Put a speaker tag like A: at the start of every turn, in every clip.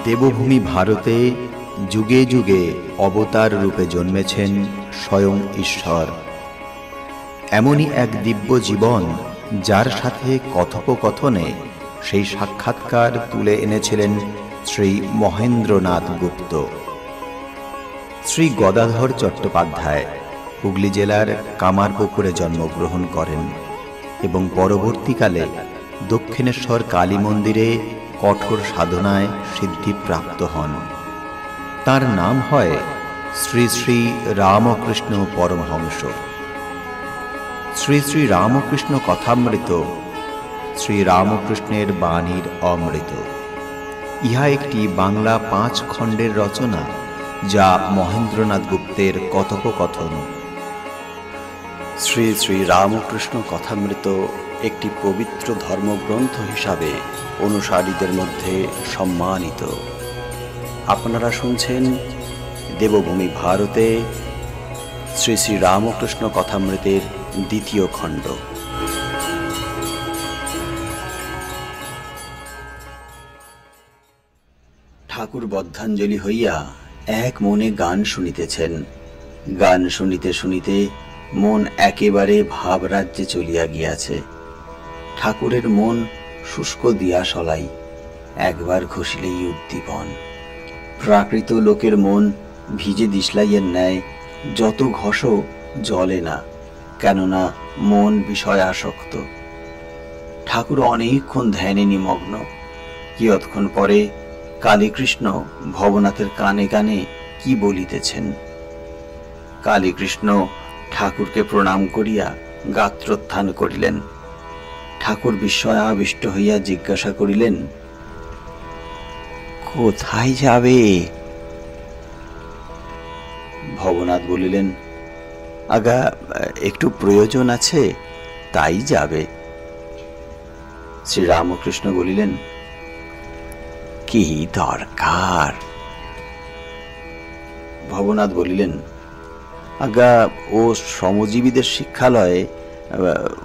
A: দেবভূমি ভারতে যুগে যুগে অবতার রূপে জন্মেছেন স্বয়ং ঈশ্বর। এমনই এক দিব্য জীবন যার সাথে কথোপকথনে সেই সাক্ষাৎকার তুলে এনেছিলেন শ্রী মহেন্দ্রনাথ গুপ্ত। শ্রী গদাধর চট্টোপাধ্যায় হুগলি জেলার কামারপুকুরে জন্মগ্রহণ করেন এবং পরবর্তীকালে দক্ষিণেশ্বর কালী মন্দিরে কঠোর সাধনায় সিদ্ধিপ্রাপ্ত হন। তার নাম হয় শ্রী শ্রী রামকৃষ্ণ পরমহংস। শ্রী শ্রী রামকৃষ্ণ কথামৃত শ্রী রামকৃষ্ণের বাণীর অমৃত। ইহা একটি বাংলা 5 খণ্ডের রচনা, যা মহেন্দ্রনাথ গুপ্তের কথোপকথন। শ্রী শ্রী রামকৃষ্ণ কথামৃত একটি পবিত্র ধর্মগ্রন্থ হিসাবে অনুসারীদের মধ্যে সম্মানিত। আপনারা শুনছেন দেবভূমি ভারতে শ্রী শ্রী রামকৃষ্ণ কথামৃতের 2য় খণ্ড। ঠাকুর বদ্ধাঞ্জলি হইয়া এক মনে গান শুনিতেছেন। গান শুনিতে শুনিতে মন একেবারে ভাবরাজ্যে চলিয়া গিয়াছে। ঠাকুরের মন শুষ্ক দিয়া সলাই, একবার ঘষিলেই উদ্দীপন। প্রাকৃত লোকের মন ভিজে দিশলাইয়ের ন্যায়, যত ঘষো জলে না, কেননা মন বিষয় আসক্ত। ঠাকুর অনেকক্ষণ ধ্যানে নিমগ্ন। কিয়ৎক্ষণ পরে কালীকৃষ্ণ ভবনাথের কানে কানে কি বলিতেছেন। কালীকৃষ্ণ ঠাকুরকে প্রণাম করিয়া গাত্রোত্থান করিলেন। ঠাকুর বিস্ময় আবিষ্ট হইয়া জিজ্ঞাসা করিলেন, কোথায় যাবে? ভবনাথ বলিলেন, আগা একটু প্রয়োজন আছে, তাই যাবে। শ্রী রামকৃষ্ণ বলিলেন, কি দরকার? ভবনাথ বলিলেন, আগা ও শ্রমজীবীদের শিক্ষালয়ে,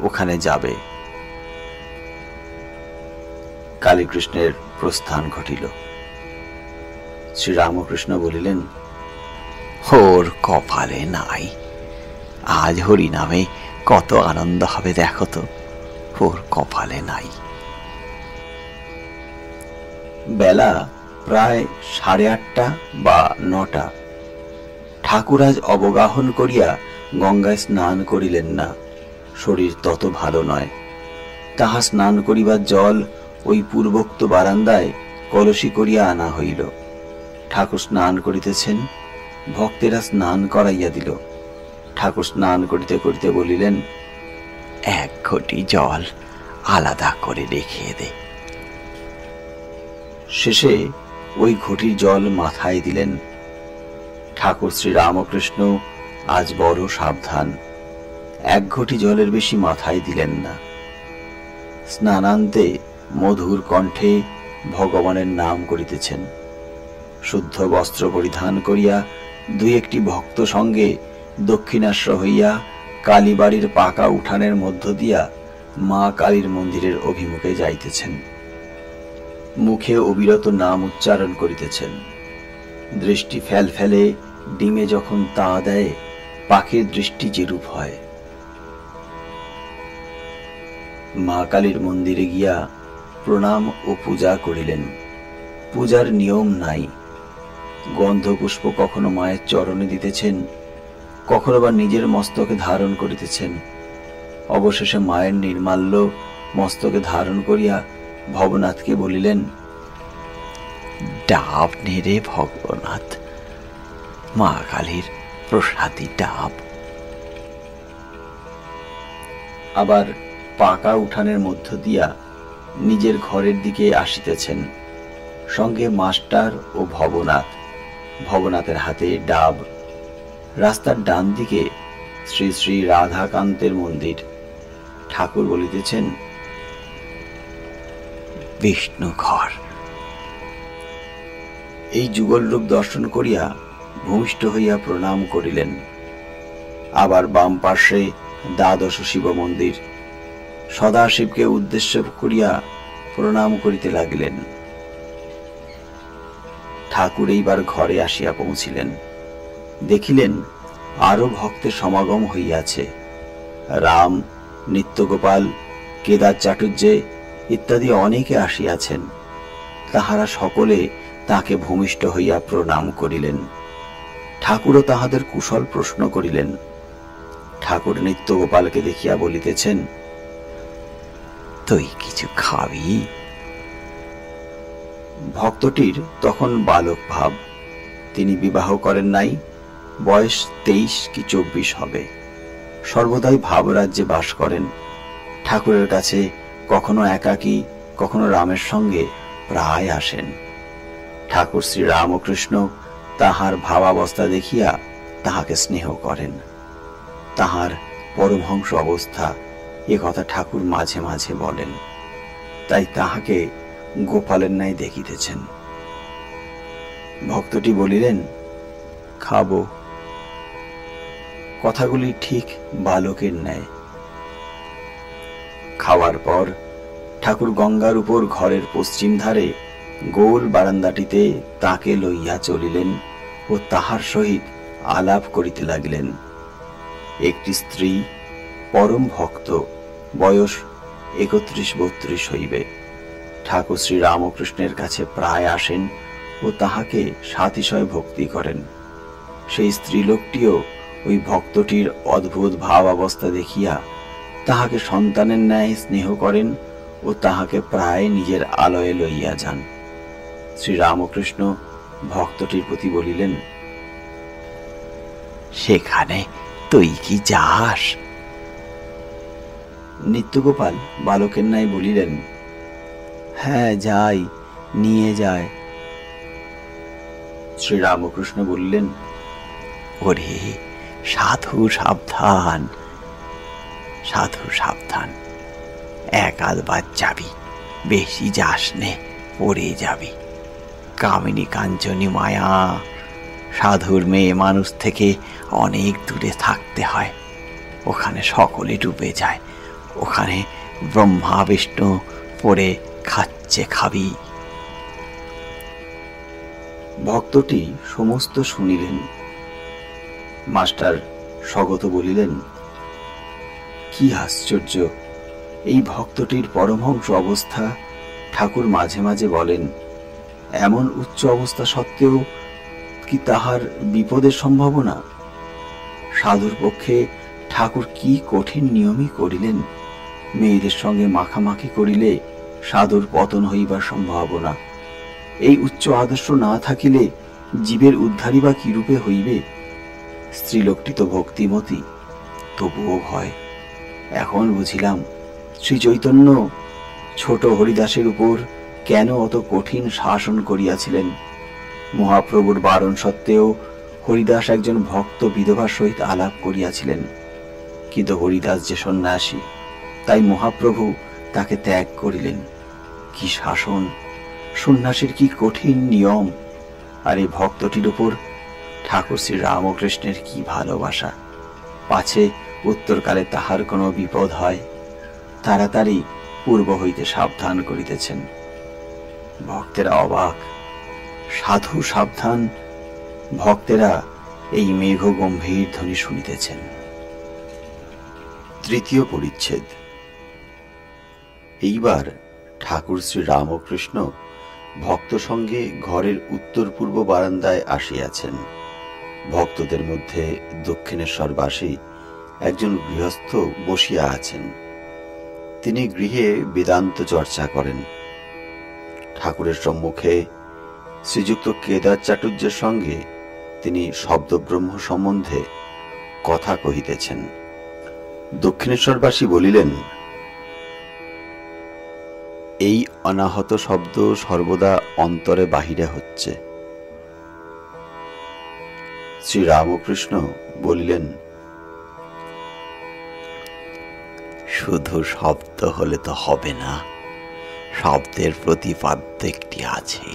A: ওখানে যাবে। কালীকৃষ্ণের প্রস্থান ঘটিল। শ্রী রামকৃষ্ণ বলিলেন, ওর কপালে নাই। আজ হরি নামে কত আনন্দ হবে দেখো তো, ওর কপালে নাই। বেলা প্রায় 8:30 বা 9টা। ঠাকুর আজ অবগাহন করিয়া গঙ্গায় স্নান করিলেন না। শরীর তত ভালো নয়। তাহা স্নান করিবার জল ওই পূর্বোক্ত বারান্দায় কলসি করিয়া আনা হইল। ঠাকুর স্নান করিতেছেন, ভক্তেরা স্নান করাইয়া দিল। ঠাকুর স্নান করিতে করিতে বলিলেন, 1 ঘটি জল আলাদা করে রেখে দে। শেষে ওই ঘটির জল মাথায় দিলেন। ঠাকুর শ্রী রামকৃষ্ণ আজ বড় সাবধান। 1 ঘটি জলের বেশি মাথায় দিলেন না। স্নানান্তে মধুর কণ্ঠে ভগবানের নাম করিতেছেন। শুদ্ধ বস্ত্র পরিধান করিয়া 2-1টি ভক্ত সঙ্গে দক্ষিণাস্য হইয়া কালীবাড়ির পাকা উঠানের মধ্য দিয়া মা কালীর মন্দিরের অভিমুখে যাইতেছেন। মুখে অবিরত নাম উচ্চারণ করিতেছেন। দৃষ্টি ফেল ফেলে ডিমে যখন তা দেয়, পাখির দৃষ্টি যেরূপ হয়। মা কালীর মন্দিরে গিয়া প্রণাম ও পূজা করিলেন। পূজার নিয়ম নাই। গন্ধপুষ্প কখনো মায়ের চরণে দিতেছেন, কখনো বা নিজের মস্তকে ধারণ করিতেছেন। অবশেষে মায়ের নির্মাল্য মস্তকে ধারণ করিয়া ভবনাথকে বলিলেন, ডাব নেড়ে ভগবনাথ, মা কালীর প্রসাদী ডাব। আবার পাকা উঠানের মধ্য দিয়া নিজের ঘরের দিকে আসিতেছেন। সঙ্গে মাস্টার ও ভবনাথ। ভবনাথের হাতে ডাব। রাস্তার ডান দিকে শ্রী শ্রী রাধাকান্তের মন্দির। ঠাকুর বলিতেছেন, বিষ্ণু ঘর। এই যুগল রূপ দর্শন করিয়া ভূমিষ্ঠ হইয়া প্রণাম করিলেন। আবার বাম পার্শ্বে দ্বাদশ শিব মন্দির। সদাশিবকে উদ্দেশ্য করিয়া প্রণাম করিতে লাগিলেন। ঠাকুর এইবার ঘরে আসিয়া পৌঁছিলেন। দেখিলেন আরো ভক্তের সমাগম হইয়াছে। রাম, নিত্যগোপাল, কেদার চাটুর্যে ইত্যাদি অনেকে আসিয়াছেন। তাহারা সকলে তাকে ভূমিষ্ঠ হইয়া প্রণাম করিলেন। ঠাকুরও তাহাদের কুশল প্রশ্ন করিলেন। ঠাকুর নিত্যগোপালকে দেখিয়া বলিতেছেন, তুই কিছু খাবি? ভক্তটির তখন বালক ভাব। তিনি বিবাহ করেন নাই, বয়স 23 কি 24 হবে। সর্বদাই ভাবরাজ্যে বাস করেন। ঠাকুরের কাছে কখনো একাকী, কখনো রামের সঙ্গে প্রায় আসেন। ঠাকুর শ্রী রামকৃষ্ণ তাহার ভাবাবস্থা দেখিয়া তাহাকে স্নেহ করেন। তাহার পরমহংস অবস্থা এ কথা ঠাকুর মাঝে মাঝে বলেন। তাই তাহাকে গোপালের ন্যায় দেখিতেছেন। ভক্তটি বলিলেন, খাবো। কথাগুলি ঠিক বালকের ন্যায়। খাওয়ার পর ঠাকুর গঙ্গার উপর ঘরের পশ্চিম ধারে গোল বারান্দাটিতে তাকে লইয়া চলিলেন ও তাহার সহিত আলাপ করিতে লাগিলেন। একটি স্ত্রী, পরম ভক্ত, বয়স 31-32 হইবে, ঠাকুর শ্রী রামকৃষ্ণের কাছে প্রায় আসেন ও তাহাকে সাতিশয় ভক্তি করেন। সেই স্ত্রীলোকটিও ওই ভক্তটির অদ্ভুত ভাব অবস্থা দেখিয়া তাহাকে সন্তানের ন্যায় স্নেহ করেন ও তাহাকে প্রায় নিজের আলয়ে লইয়া যান। শ্রী রামকৃষ্ণ ভক্তটির প্রতি বলিলেন, সেখানে তুই কি যাস? নিত্যগোপাল বালকের ন্যায় বলিলেন, হ্যাঁ যাই, নিয়ে যায়। শ্রী রামকৃষ্ণ বললেন, ওরে সাধু সাবধান, সাধু সাবধান, এক আধবার যাবি, বেশি যাস নে, পড়ে যাবি। কামিনী কাঞ্চনী মায়া, সাধুর মেয়ে মানুষ থেকে অনেক দূরে থাকতে হয়। ওখানে সকলে ডুবে যায়, ওখানে ব্রহ্মা বিষ্ণু পড়ে খাচ্ছে খাবি। ভক্তটি সমস্ত শুনিলেন। মাস্টার স্বগত বলিলেন, কি আশ্চর্য! এই ভক্তটির পরমহংস অবস্থা ঠাকুর মাঝে মাঝে বলেন। এমন উচ্চ অবস্থা সত্ত্বেও কি তাহার বিপদের সম্ভাবনা? সাধুর পক্ষে ঠাকুর কি কঠিন নিয়মই করিলেন। মেয়েদের সঙ্গে মাখামাখি করিলে সাধুর পতন হইবার সম্ভাবনা। এই উচ্চ আদর্শ না থাকিলে জীবের উদ্ধারই বা কিরূপে হইবে? স্ত্রীলোকটি তো ভক্তিমতী, তবুও ভয়। এখন বুঝিলাম শ্রী চৈতন্য ছোট হরিদাসের উপর কেন অত কঠিন শাসন করিয়াছিলেন। মহাপ্রভুর বারণ সত্ত্বেও হরিদাস একজন ভক্ত বিধবার সহিত আলাপ করিয়াছিলেন। কিন্তু হরিদাস যে সন্ন্যাসী, তাই মহাপ্রভু তাকে ত্যাগ করিলেন। কি শাসন! সন্ন্যাসীর কি কঠিন নিয়ম! আর এই ভক্তটির উপর ঠাকুর শ্রী রামকৃষ্ণের কি ভালোবাসা! পাছে উত্তরকালে তাহার কোনো বিপদ হয়, তাড়াতাড়ি পূর্ব হইতে সাবধান করিতেছেন। ভক্তেরা অবাক। সাধু সাবধান, ভক্তেরা এই মেঘ গম্ভীর ধ্বনি শুনিতেছেন। তৃতীয় পরিচ্ছেদ। এইবার ঠাকুর শ্রী রামকৃষ্ণ ভক্ত সঙ্গে ঘরের উত্তর পূর্ব বারান্দায় আসিয়াছেন। ভক্তদের মধ্যে দক্ষিণেশ্বরবাসী একজন গৃহস্থ বসিয়া আছেন। তিনি গৃহে বেদান্ত চর্চা করেন। ঠাকুরের সম্মুখে শ্রীযুক্ত কেদার চাটুর্যের সঙ্গে তিনি শব্দব্রহ্ম সম্বন্ধে কথা কহিতেছেন। দক্ষিণেশ্বরবাসী বলিলেন, এই অনাহত শব্দ সর্বদা অন্তরে বাহিরে হচ্ছে। শ্রী রামকৃষ্ণ বলিলেন, শুধু শব্দ হলে তো হবে না, শব্দের প্রতিপাদ্য একটি আছে।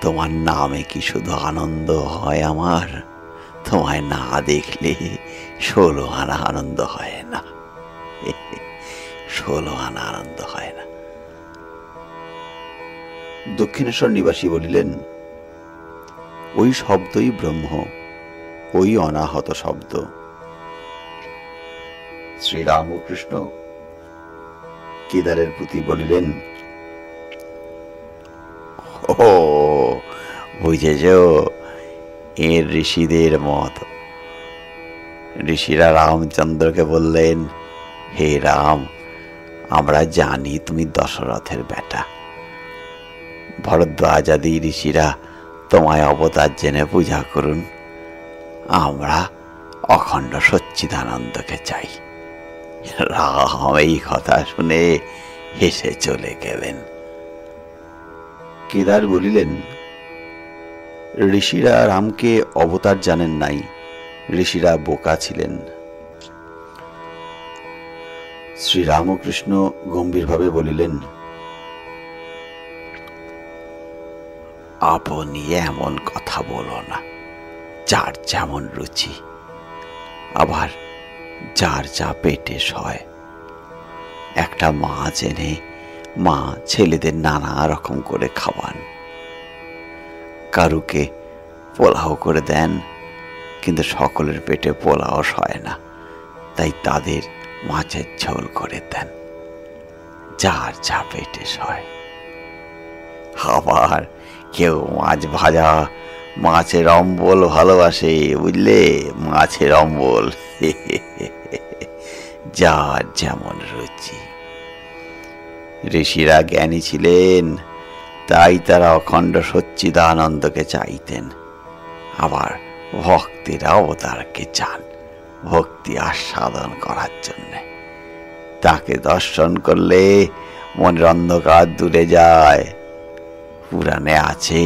A: তোমার নামে কি শুধু আনন্দ হয় আমার? তোমায় না দেখলে 16 আনা আনন্দ হয় না, 16 আনা আনন্দ হয় না। দক্ষিণেশ্বর নিবাসী বলিলেন, ওই শব্দই ব্রহ্ম, ওই অনাহত শব্দ। শ্রীরামকৃষ্ণ কেদারের প্রতি বলিলেন, ও বুঝেছ, এর ঋষিদের মত। ঋষিরা রামচন্দ্রকে বললেন, হে রাম, আমরা জানি তুমি দশরথের বেটা। ভরদ্বাজাদি ঋষিরা তোমায় অবতার জেনে পূজা করুন, আমরা অখণ্ড সচ্চিদানন্দকে চাই। রাম এই কথা শুনে হেসে চলে গেলেন। কেদার বলিলেন, ঋষিরা রামকে অবতার জানেন নাই, ঋষিরা বোকা ছিলেন। শ্রীরামকৃষ্ণ গম্ভীরভাবে বলিলেন, আপনি এমন কথা বলো না। যার যেমন রুচি, আবার যার যা পেটে সয়। একটা মাছ এনে মা ছেলেদের নানা রকম করে খাওয়ান। কারুকে পোলাও করে দেন, কিন্তু সকলের পেটে পোলাও সয় না, তাই তাদের মাছের ঝোল করে দেন। যার যা পেটে সয়। আবার কেউ মাছ ভাজা, মাছের অম্বল ভালোবাসে, বুঝলে, মাছের অম্বল। যার যেমন রুচি। ঋষিরা জ্ঞানী ছিলেন, তাই তারা অখণ্ড সচ্চিদানন্দকে চাইতেন। আবার ভক্তেরা অবতারকে চান ভক্তি আস্বাদন করার জন্যে। তাকে দর্শন করলে মনের অন্ধকার দূরে যায়। পুরাণে আছে,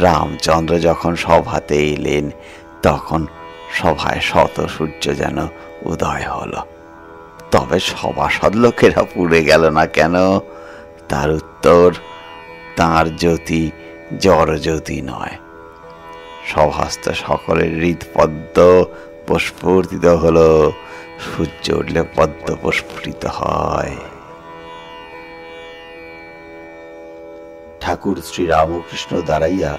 A: রামচন্দ্র যখন সভাতে এলেন, তখন সভায় শত সূর্য যেন উদয় হলো। তবে সভাসদ লোকেরা পুড়ে গেল না কেন? তার উত্তর, তাঁর জ্যোতি জড়জ্যোতি নয়। সভাস্থ সকলের হৃদপদ্ম প্রস্ফুটিত হলো। সূর্য উঠলে পদ্ম প্রস্ফুটিত হয়। ঠাকুর শ্রীরামকৃষ্ণ দাঁড়াইয়া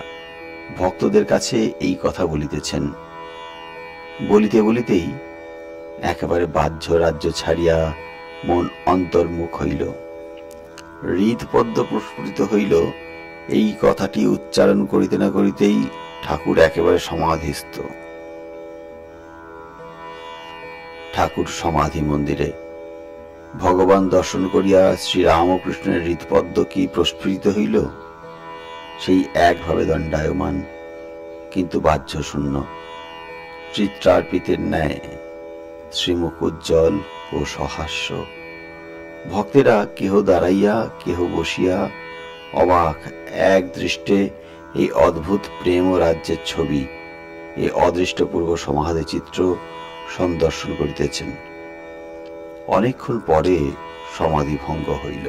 A: ভক্তদের কাছে এই কথা বলিতেছেন। বলিতে বলিতেই একেবারে বাহ্য রাজ্য ছাড়িয়া মন অন্তর্মুখ হইল। হৃদপদ্ম প্রস্ফুটিত হইল। এই কথাটি উচ্চারণ করিতে না করিতেই ঠাকুর একেবারে সমাধিস্থ। ঠাকুর সমাধি মন্দিরে ভগবান দর্শন করিয়া শ্রীরামকৃষ্ণের হৃদপদ্ম কি প্রস্ফুটিত হইল? সেই একভাবে দণ্ডায়মান, কিন্তু বাহ্য শূন্য, চিত্রার্পিতের ন্যায়, শ্রীমুখ উজ্জ্বল ও সহাস্য। ভক্তেরা কেহ দাঁড়াইয়া কেহ বসিয়া অবাক এক দৃষ্টে এই অদ্ভুত প্রেম ও রাজ্যের ছবি, এই অদৃষ্টপূর্ব সমাধি চিত্র সন্দর্শন করিতেছেন। অনেকক্ষণ পরে সমাধি ভঙ্গ হইল।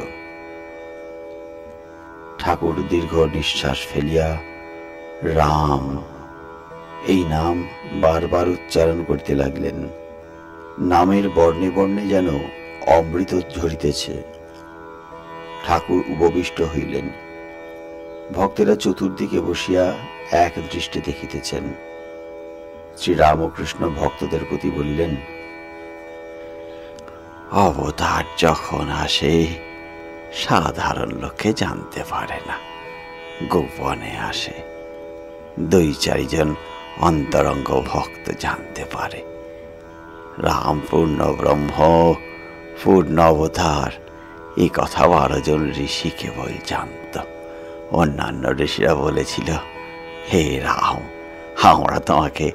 A: ঠাকুর দীর্ঘ নিঃশ্বাস ফেলিয়া রাম এই নাম বারবার উচ্চারণ করতে লাগলেন। নামের বর্ণে বর্ণে যেন অমৃত ঝরিতেছে। ঠাকুর উপবিষ্ট হইলেন। ভক্তেরা চতুর্দিকে বসিয়া এক দৃষ্টে দেখিতেছেন। শ্রীরামকৃষ্ণ ভক্তদের প্রতি বলিলেন, অবতার যখন আসে সাধারণ লোকে জানতে পারে না, গোপনে আসে। 2-4 অন্তরঙ্গ ভক্ত জানতে পারে। রাম পূর্ণ ব্রহ্ম, পূর্ণ অবতার, এই কথা 12 ঋষি কেবল জানত। অন্যান্য ঋষিরা বলেছিল, হে রাম, আমরা তোমাকে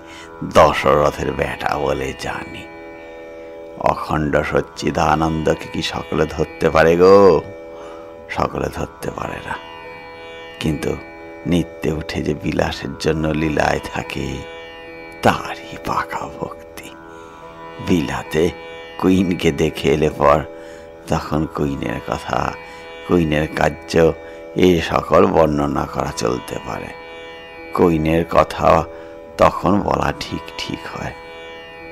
A: দশরথের বেটা বলে জানি। অখণ্ড সচ্চিদানন্দকে কি সকলে ধরতে পারে গো? সকলে ধরতে পারে না। কিন্তু নিত্যে উঠে যে বিলাসের জন্য লীলায় থাকে, তারই পাকা ভক্তি। বিলাতে কুইনকে দেখে এলে পর তখন কুইনের কথা, কুইনের কার্য, এ সকল বর্ণনা করা চলতে পারে। কুইনের কথা তখন বলা ঠিক ঠিক হয়।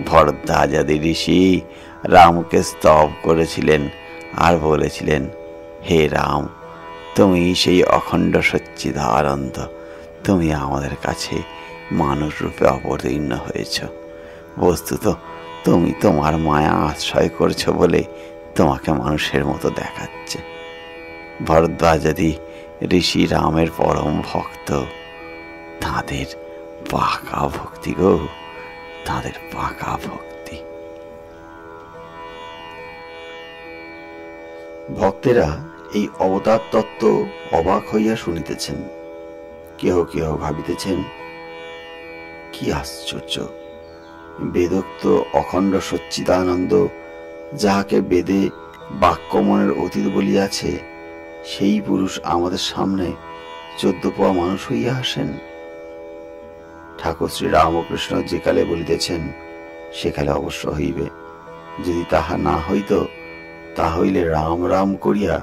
A: ভরদ্বাজাদি ঋষি রামকে স্তব করেছিলেন আর বলেছিলেন, হে রাম, তুমি সেই অখণ্ড সচ্চিদানন্দ, তুমি আমাদের কাছে মানুষ রূপে অবতীর্ণ হয়েছ। বস্তুত তুমি তোমার মায়া আশ্রয় করছো বলে তোমাকে মানুষের মতো দেখাচ্ছে। ভরদ্বাজাদি ঋষি রামের পরম ভক্ত, তাদের পাকা ভক্তি গো, তাদের পাকা ভক্তি। ভক্তেরা এই অবতার তত্ত্ব অবাক হইয়া শুনিতেছেন। কেহ কেহ ভাবিতেছেন, কি আশ্চর্য! বেদোক্ত অখণ্ড সচ্চিদানন্দ, যাহাকে বেদে বাক্যমনের অতীত বলিয়াছে, সেই পুরুষ আমাদের সামনে 14 পোয়া মানুষ হইয়া আসেন। ঠাকুর শ্রী রামকৃষ্ণ যেকালে বলিতেছেন, সেকালে অবশ্য হইবে। যদি তাহা না হইত, তা হইলে রাম রাম করিয়া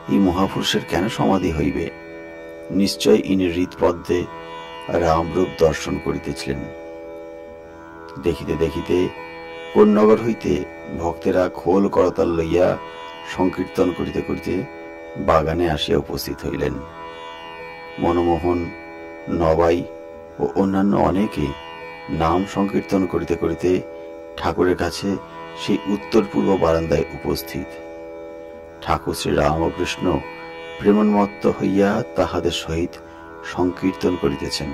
A: এই মহাপুরুষের কেন সমাধি হইবে? নিশ্চয় ইনি হৃৎপদ্মে রামরূপ দর্শন করিতেছিলেন। দেখিতে দেখিতে কোন নগর হইতে ভক্তেরা খোল করতাল লইয়া সংকীর্তন করিতে করিতে বাগানে আসিয়া উপস্থিত হইলেন। মনমোহন, নবাই ও অন্যান্য অনেকে নাম সংকীর্তন করিতে করিতে ঠাকুরের কাছে সেই উত্তর পূর্ব বারান্দায় উপস্থিত। ঠাকুর শ্রী রামকৃষ্ণ প্রেমোন্মত্ত হইয়া তাহাদের সহিত সংকীর্তন করিতেছেন।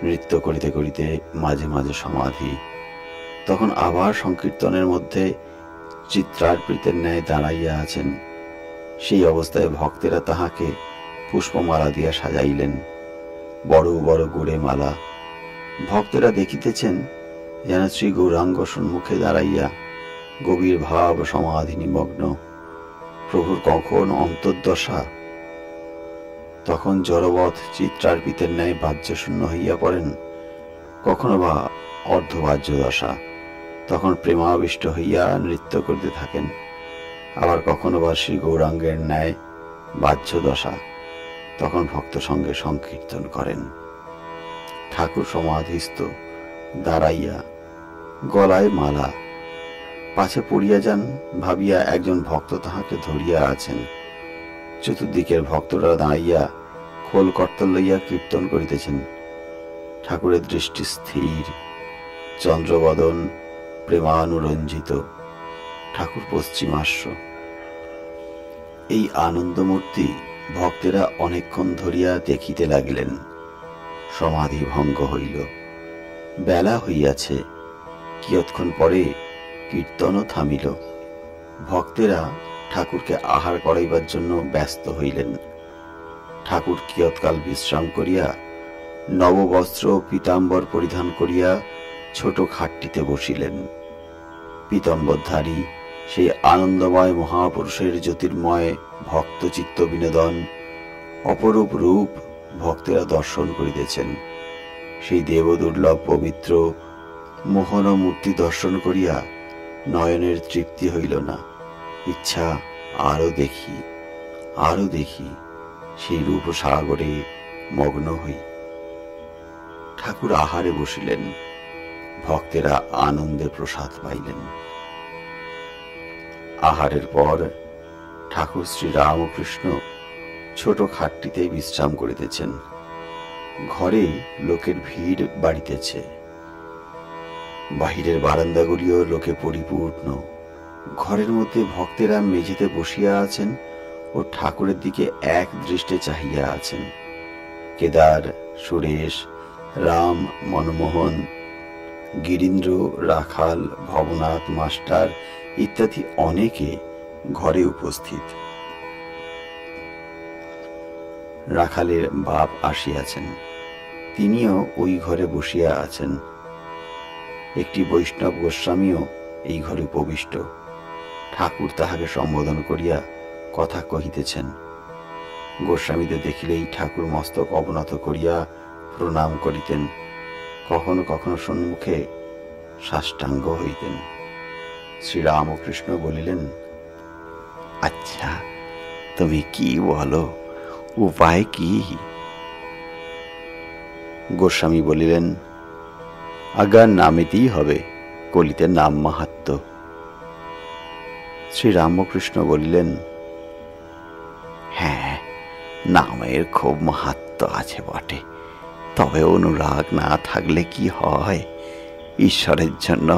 A: নৃত্য করিতে করিতে মাঝে মাঝে সমাধি, তখন আবার সংকীর্তনের মধ্যে চিত্রার্পিতের ন্যায় দাঁড়াইয়া আছেন। সেই অবস্থায় ভক্তেরা তাহাকে পুষ্পমালা দিয়া সাজাইলেন, বড় বড় গুড়ে মালা। ভক্তেরা দেখিতেছেন যেন শ্রী গৌরাঙ্গ সম্মুখে দাঁড়াইয়া গভীর ভাব সমাধি নিমগ্ন। প্রভুর কখন অন্তর্দশা, তখন জড়বৎ চিত্রার্পিতের ন্যায় বাহ্যশূন্য হইয়া পড়েন, কখনো বা অর্ধবাহ্য দশা, তখন প্রেমাবিষ্ট হইয়া নৃত্য করিতে থাকেন। আবার কখনো বা শ্রী গৌরাঙ্গের ন্যায় বাহ্য দশা, তখন ভক্ত সঙ্গে সংকীর্তন করেন। ঠাকুর সমাধিস্থ দাঁড়াইয়া, গলায় মালা, পাছে পড়িয়া যান ভাবিয়া একজন ভক্ত তাহাকে ধরিয়া আছেন। চতুর্দিকের ভক্তরা দাঁড়াইয়া খোল করতাল লইয়া কীর্তন করিতেছেন। ঠাকুরের দৃষ্টি স্থির, চন্দ্রবদন প্রেমানুরঞ্জিত। ঠাকুর পশ্চিমাশ্ব। এই আনন্দমূর্তি ভক্তেরা অনেকক্ষণ ধরিয়া দেখিতে লাগিলেন। সমাধি ভঙ্গ হইল। বেলা হইয়াছে। কিয়ৎক্ষণ পরে কীর্তনও থামিল। ভক্তেরা ঠাকুরকে আহার করাইবার জন্য ব্যস্ত হইলেন। ঠাকুর কিয়ৎকাল বিশ্রাম করিয়া নববস্ত্র পীতাম্বর পরিধান করিয়া ছোট খাটটিতে বসিলেন। পীতাম্বরধারী সেই আনন্দময় মহাপুরুষের জ্যোতির্ময় ভক্তচিত্ত বিনোদন অপরূপ রূপ ভক্তেরা দর্শন করিতেছেন। সেই দেবদুর্লভ পবিত্র মোহন মূর্তি দর্শন করিয়া নয়নের তৃপ্তি হইল না। ইচ্ছা আরো দেখি, আরো দেখি, সেই রূপ সাগরে মগ্ন হই। ঠাকুর আহারে বসিলেন। ভক্তেরা আনন্দে প্রসাদ পাইলেন। আহারের পর ঠাকুর শ্রী রামকৃষ্ণ ছোট খাটটিতে বিশ্রাম করিতেছেন। ঘরে লোকের ভিড় বাড়িতেছে। বাহিরের বারান্দাগুলিও লোকে পরিপূর্ণ। ঘরের মধ্যে ভক্তেরা মেঝেতে বসিয়া আছেন ও ঠাকুরের দিকে এক দৃষ্টে চাহিয়া আছেন। কেদার, সুরেশ, রাম, মনমোহন, গিরীন্দ্র, রাখাল, ভবনাথ মাস্টার ইত্যাদি অনেকে ঘরে উপস্থিত। রাখালের বাপ আসিয়াছেন, তিনিও ওই ঘরে বসিয়া আছেন। একটি বৈষ্ণব গোস্বামীও এই ঘরে উপবিষ্ট। ঠাকুর তাহাকে সম্বোধন করিয়া কথা কহিতেছেন। গোস্বামীদের দেখিলেই ঠাকুর মস্তক অবনত করিয়া প্রণাম করিতেন। কখনো কখনো সম্মুখে সাষ্টাঙ্গ হইতেন। শ্রীরামকৃষ্ণ বলিলেন, আচ্ছা, তুমি কি বলো, উপায় কি? গোস্বামী বলিলেন, আজ্ঞা নামেতেই হবে, কলিতে নাম মাহাত্ম্য। শ্রীরামকৃষ্ণ বলিলেন, হ্যাঁ, নামের খুব মাহাত্ম্য আছে বটে, তবে অনুরাগ না থাকলে কি হয়? ঈশ্বরের জন্য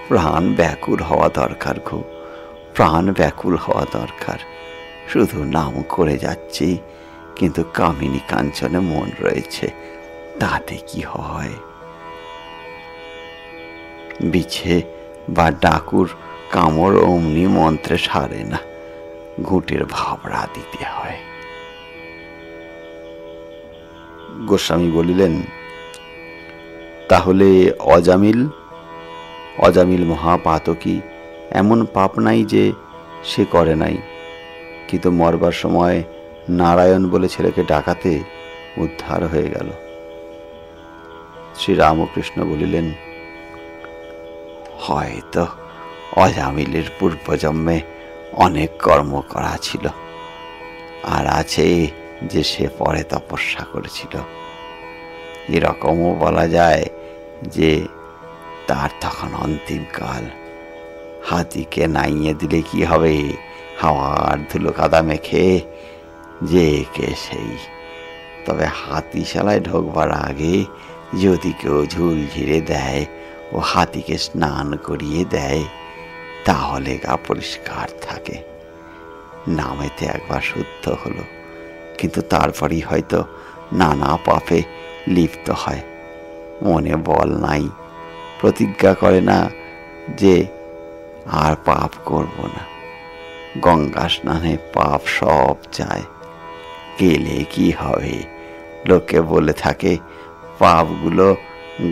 A: প্রাণ ব্যাকুল হওয়া দরকার গো, প্রাণ ব্যাকুল হওয়া দরকার। শুধু নাম করে যাচ্ছি, কিন্তু কামিনী কাঞ্চনে মন রয়েছে, তাতে কি হয়? বিছে বা ডাকুর কামড় অমনি মন্ত্রে সারে না, ঘুঁটের ভাবড়া দিতে হয়। গোস্বামী বলিলেন, তাহলে অজামিল? অজামিল মহাপাতকী, এমন পাপ নাই যে সে করে নাই, কিন্তু মরবার সময় নারায়ণ বলে ছেলেকে ডাকাতে উদ্ধার হয়ে গেল। শ্রীরামকৃষ্ণ বলিলেন, হয়তো অজামিলের পূর্বজন্মে অনেক কর্ম করা ছিল, আর আছে যে সে পরে তপস্যা করেছিল। এরকমও বলা যায় যে তার তখন অন্তিমকাল। হাতিকে নাইয়ে দিলে কি হবে? হাওয়ার ধুলো কাদা মেখে যে কে সেই। তবে হাতিশালায় ঢোকবার আগে যদি কেউ ঝুল ঝিরে দেয় ও হাতিকে স্নান করিয়ে দেয়, তাহলে গা পরিষ্কার থাকে। নামেতে একবার শুদ্ধ হলো, কিন্তু তারপরই হয়তো নানা পাপে লিপ্ত হয়। মনে বল নাই, প্রতিজ্ঞা করে না যে আর পাপ করব না। গঙ্গা স্নানে পাপ সব যায়, গেলে কি হবে? লোকে বলে থাকে পাপগুলো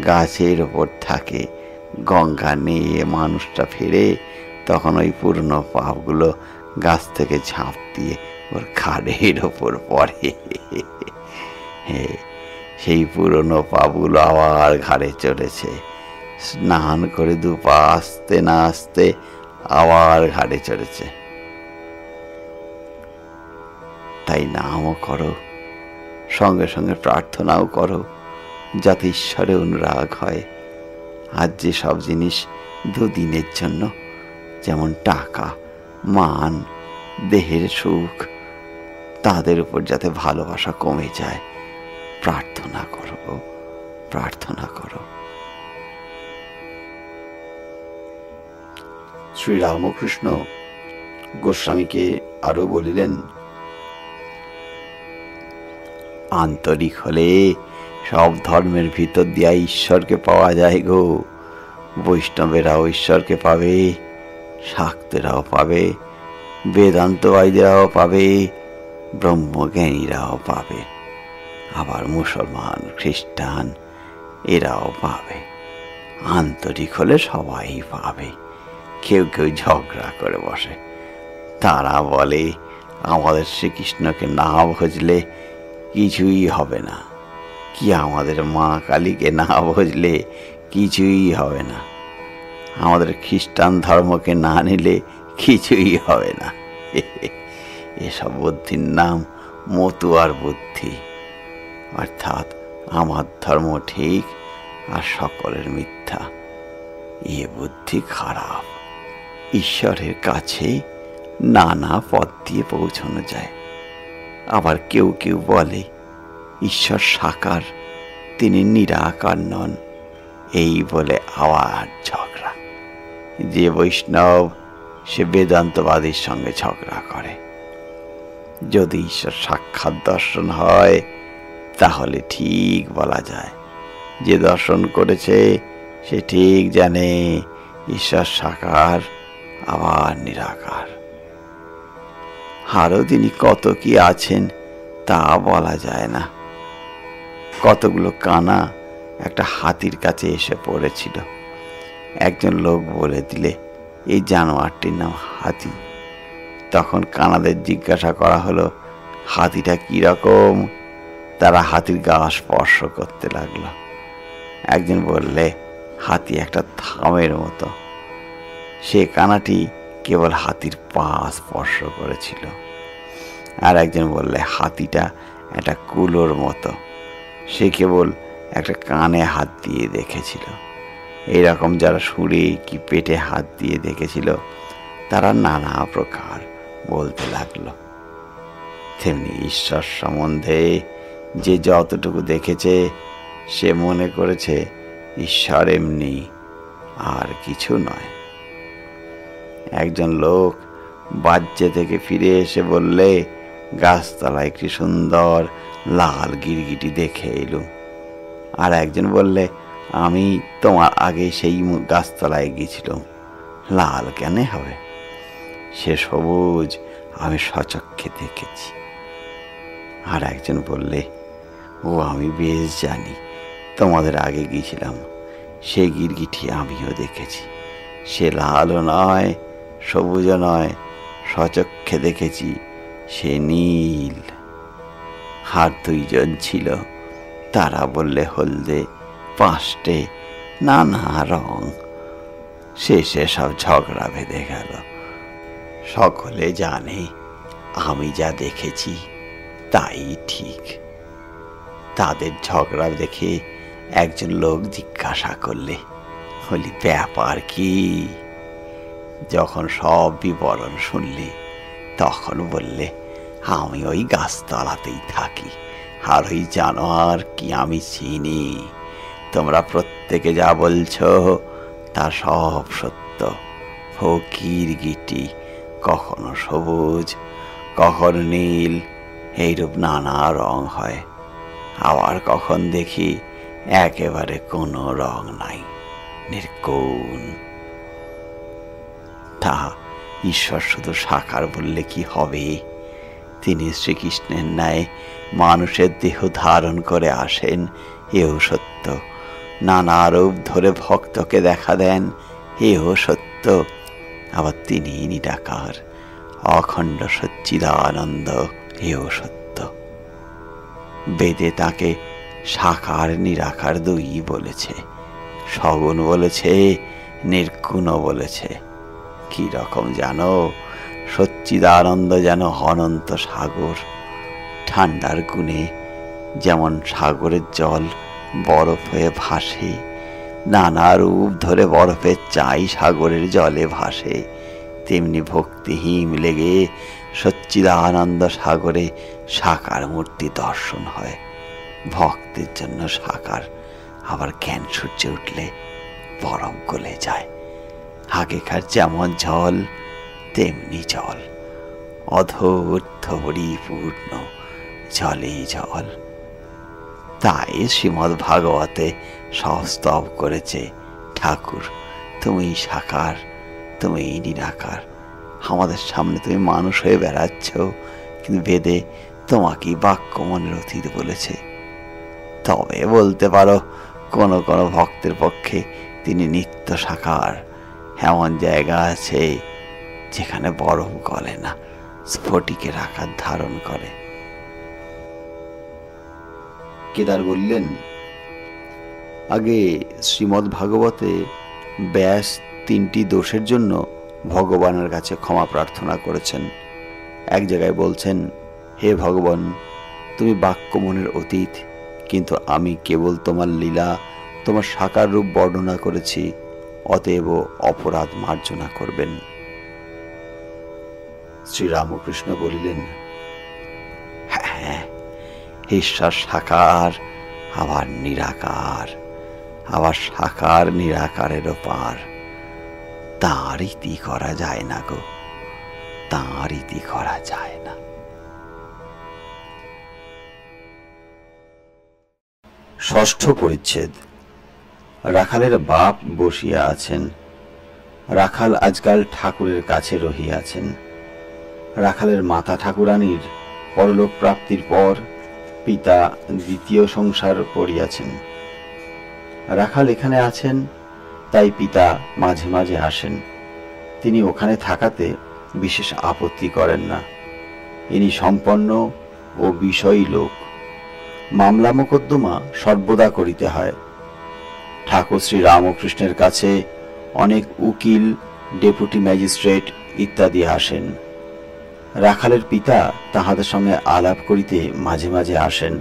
A: গাছের ওপর থাকে, গঙ্গা নিয়ে মানুষটা ফেরে, তখন ওই পুরনো পাপগুলো গাছ থেকে ঝাঁপ দিয়ে ওর ঘাড়ের ওপর পড়ে। সেই পুরনো পাপগুলো আবার ঘাড়ে চড়েছে। স্নান করে দুপা আসতে না আসতে আবার ঘাড়ে চড়েছে। তাই নামও করো, সঙ্গে সঙ্গে প্রার্থনাও করো, যাতে ঈশ্বরে অনুরাগ হয়। আজ যে সব জিনিস দুদিনের জন্য, যেমন টাকা, মান, দেহের সুখ, তাদের উপর যাতে ভালোবাসা কমে যায়, প্রার্থনা করো, প্রার্থনা করো। শ্রীরামকৃষ্ণ গোস্বামীকে আরো বলিলেন, আন্তরিক হলে সব ধর্মের ভিতর দিয়া ঈশ্বরকে পাওয়া যায় গো। বৈষ্ণবেরাও ঈশ্বরকে পাবে, শাক্তেরাও পাবে, বেদান্তবাদীরাও পাবে, ব্রহ্মজ্ঞানীরাও পাবে, আবার মুসলমান, খ্রিস্টান এরাও পাবে। আন্তরিক হলে সবাই পাবে। কেউ কেউ ঝগড়া করে বসে। তারা বলে আমাদের শ্রীকৃষ্ণকে না ভজলে কিছুই হবে না, কি আমাদের মা কালীকে না ভজলে কিছুই হবে না, আমাদের খ্রিস্টান ধর্মকে না নিলে কিছুই হবে না। এসব বুদ্ধির নাম মতুয়ার বুদ্ধি, অর্থাৎ আমার ধর্ম ঠিক আর সকলের মিথ্যা। এ বুদ্ধি খারাপ। ঈশ্বরের কাছে নানা পথ দিয়ে পৌঁছানো যায়। আবার কেউ কেউ বলে ঈশ্বর সাকার, তিনি নিরাকার নন, এই বলে আবার ঝগড়া। যে বৈষ্ণব সে বেদান্তবাদীর সঙ্গে ঝগড়া করে। যদি ঈশ্বর সাক্ষাৎ দর্শন হয় তাহলে ঠিক বলা যায়, যে দর্শন করেছে সে ঠিক জানে ঈশ্বর সাকার আবার নিরাকার। আরও তিনি কত কি আছেন তা বলা যায় না। কতগুলো কানা একটা হাতির কাছে এসে পড়েছিল। একজন লোক বলে দিলে এই জানোয়ারটির নাম হাতি। তখন কানাদের জিজ্ঞাসা করা হলো হাতিটা কিরকম। তারা হাতির গা স্পর্শ করতে লাগলো। একজন বললে হাতি একটা থামের মতো। সে কানাটি কেবল হাতির পা স্পর্শ করেছিল। আর একজন বললে হাতিটা একটা কুলোর মতো, সে কেবল একটা কানে হাত দিয়ে দেখেছিল। এইরকম যারা সুরে কি পেটে হাত দিয়ে দেখেছিল তারা নানা প্রকার বলতে লাগলো। তেমনি ঈশ্বর সম্বন্ধে যে যতটুকু দেখেছে সে মনে করেছে ঈশ্বর এমনি, আর কিছু নয়। একজন লোক বাজ্যে থেকে ফিরে এসে বললে, গাছতলায় একটি সুন্দর লাল গিরগিটি দেখে এলুম। আর একজন বললে, আমি তোমার আগে সেই গাছতলায় গিয়েছিলাম। লাল কেন হবে? সে সবুজ, আমি সচক্ষে দেখেছি। আর একজন বললে, ও আমি বেশ জানি, তোমাদের আগে গিয়েছিলাম, সেই গিরগিটি আমিও দেখেছি। সে লালও নয়, সবুজও নয়, সচক্ষে দেখেছি, সে নীল। আর দুইজন ছিল, তারা বললে হলদে, পাঁচটে, নানা রং। শেষে সব ঝগড়া বেঁধে গেল। সকলে জানে আমি যা দেখেছি তাই ঠিক। তাদের ঝগড়া দেখে একজন লোক জিজ্ঞাসা করলে, বলি ব্যাপার কি? যখন সব বিবরণ শুনলে তখন বললে, আমি ওই গাছতলাতেই থাকি, আর ওই জানোয়ার কি আমি চিনি। তোমরা প্রত্যেকে যা বলছো তা সব সত্য। ও গিরগিটি কখনো সবুজ, কখনো নীল, এইরূপ নানা রং হয়। আবার কখন দেখি একেবারে কোনো রং নাই, নির্গুণ। তা ঈশ্বর শুধু সাকার বললে কি হবে? তিনি শ্রীকৃষ্ণের ন্যায় মানুষের দেহ ধারণ করে আসেন, এও সত্য। নানা রূপ ধরে ভক্তকে দেখা দেন, এও সত্য। আবার তিনি নিরাকার, অখণ্ড সচ্চিদানন্দ, এও সত্য। বেদে তাকে সাকার নিরাকার দুই বলেছে, সগুণ বলেছে, নির্গুণও বলেছে। কি রকম জানো? সচ্চিদানন্দ যেন অনন্ত সাগর। ঠান্ডার গুণে যেমন সাগরের জল বরফ হয়ে ভাসে, নানা রূপ ধরে বরফের চাই সাগরের জলে ভাসে, তেমনি ভক্তিহীন লেগে সচ্চিদানন্দ সাগরে সাকার মূর্তি দর্শন হয়। ভক্তের জন্য সাকার। আবার জ্ঞান সূর্যে উঠলে বরফ গলে যায়। আগেকার যেমন জল তেমনি জল, অধূর্ত পরিপূর্ণ, জলে জল। তাই শ্রীমদ্ ভাগবতে সব স্তব করেছে, ঠাকুর তুমি সাকার, তুমি নিরাকার। আমাদের সামনে তুমি মানুষ হয়ে বেড়াচ্ছ, কিন্তু বেদে তোমাকেই বাক্য মনের অতীত বলেছে। তবে বলতে পারো কোনো কোনো ভক্তের পক্ষে তিনি নিত্য সাকার। এমন জায়গা আছে যেখানে বরফ গলে না, স্ফটিকের আকার ধারণ করে। কেদার বললেন, আগে শ্রীমদ্ ভাগবতে ব্যাস 3টি দোষের জন্য ভগবানের কাছে ক্ষমা প্রার্থনা করেছেন। এক জায়গায় বলছেন, হে ভগবান, তুমি বাক্য মনের অতীত, কিন্তু আমি কেবল তোমার লীলা, তোমার সাকার রূপ বর্ণনা করেছি, অতএব অপরাধ মার্জনা করবেন। শ্রীরামকৃষ্ণ বলিলেন, হ্যাঁ, ঈশ্বর সাকার, আবার নিরাকার, আবার সাকার নিরাকারেরও পার। তাঁর ইতি করা যায় না গো, তাঁর ইতি করা যায় না। ষষ্ঠ পরিচ্ছেদ। রাখালের বাপ বসিয়া আছেন। রাখাল আজকাল ঠাকুরের কাছে রহিয়াছেন। রাখালের মাতা ঠাকুরানীর পরলোক প্রাপ্তির পর পিতা দ্বিতীয় সংসার করিয়াছেন। রাখাল এখানে আছেন, তাই পিতা মাঝে মাঝে আসেন। তিনি ওখানে থাকাতে বিশেষ আপত্তি করেন না। ইনি সম্পন্ন ও বিষয়ী লোক। মামলা মোকদ্দমা সর্বদা করিতে হয়। ঠাকুর শ্রী রামকৃষ্ণের কাছে অনেক উকিল, ডেপুটি ম্যাজিস্ট্রেট ইত্যাদি আসেন। রাখালের পিতা তাহাদের সঙ্গে আলাপ করিতে মাঝে মাঝে আসেন।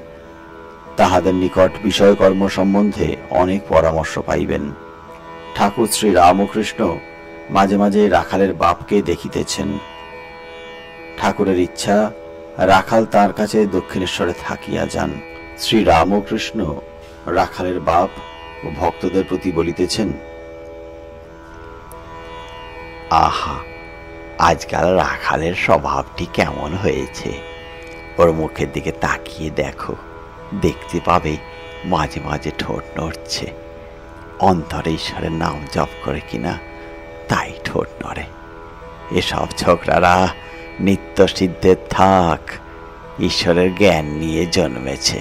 A: তাহাদের নিকট বিষয়কর্ম সম্বন্ধে অনেক পরামর্শ পাইবেন। ঠাকুর শ্রী রামকৃষ্ণ মাঝে মাঝে রাখালের বাপকে দেখিতেছেন। ঠাকুরের ইচ্ছা রাখাল তার কাছে দক্ষিণেশ্বরে থাকিয়া যান। শ্রী রামকৃষ্ণ রাখালের বাপ ও ভক্তদের প্রতি বলিতেছেন,
B: আহা, আজকাল রাখালের স্বভাবটি কেমন হয়েছে। ওর মুখের দিকে তাকিয়ে দেখো, দেখতে পাবে মাঝে মাঝে ঠোঁট নড়ছে। অন্তরে ঈশ্বরের নাম জপ করে কিনা, তাই ঠোঁট নড়ে। এসব ছোকরারা নিত্য সিদ্ধের থাক, ঈশ্বরের জ্ঞান নিয়ে জন্মেছে।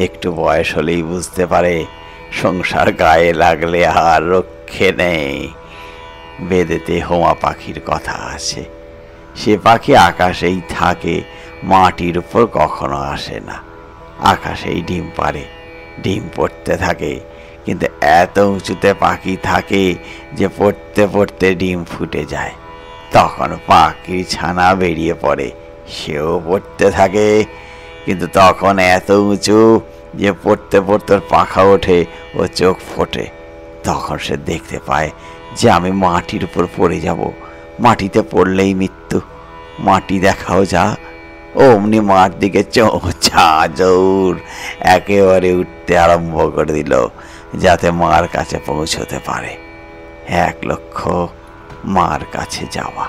B: একটু বয়স হলেই বুঝতে পারে সংসার গায়ে লাগলে আর রক্ষে নেই। বেদেতে হোমা পাখির কথা আছে। সে পাখি আকাশেই থাকে, মাটির উপর কখনো আসে না। আকাশেই ডিম পাড়ে, ডিম পড়তে থাকে, কিন্তু এত উঁচুতে পাখি থাকে যে পড়তে পড়তে ডিম ফুটে যায়। তখন পাখির ছানা বেরিয়ে পড়ে, সেও পড়তে থাকে, কিন্তু তখন এত উঁচু যে পড়তে পড়তে পাখা ওঠে ও চোখ ফোটে। তখন সে দেখতে পায় যে আমি মাটির উপর পড়ে যাব, মাটিতে পড়লেই মৃত্যু। মাটি দেখাও যা। অমনি মার দিকে চৌড় একেবারে উঠতে আরম্ভ করে দিল, যাতে মার কাছে পৌঁছতে পারে। 1 লক্ষ্য মার কাছে যাওয়া।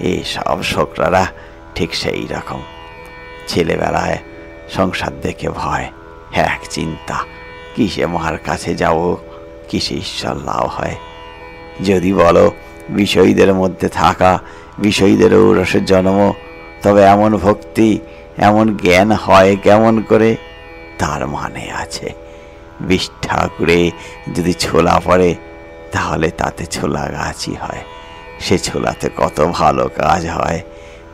B: এইসব ছোকরারা ঠিক সেই রকম। ছেলেবেলায় সংসার দেখে ভয়, এক চিন্তা, কিসে মার কাছে যাব, কিসে ঈশ্বর লাভ হয়। যদি বলো বিষয়ীদের মধ্যে থাকা, বিষয়ীদের ঔরসের জন্ম, তবে এমন ভক্তি, এমন জ্ঞান হয় কেমন করে? তার মানে আছে। 20 ঠাকুরে যদি ছোলা পড়ে, তাহলে তাতে ছোলা গাছই হয়। সে ছোলাতে কত ভালো কাজ হয়।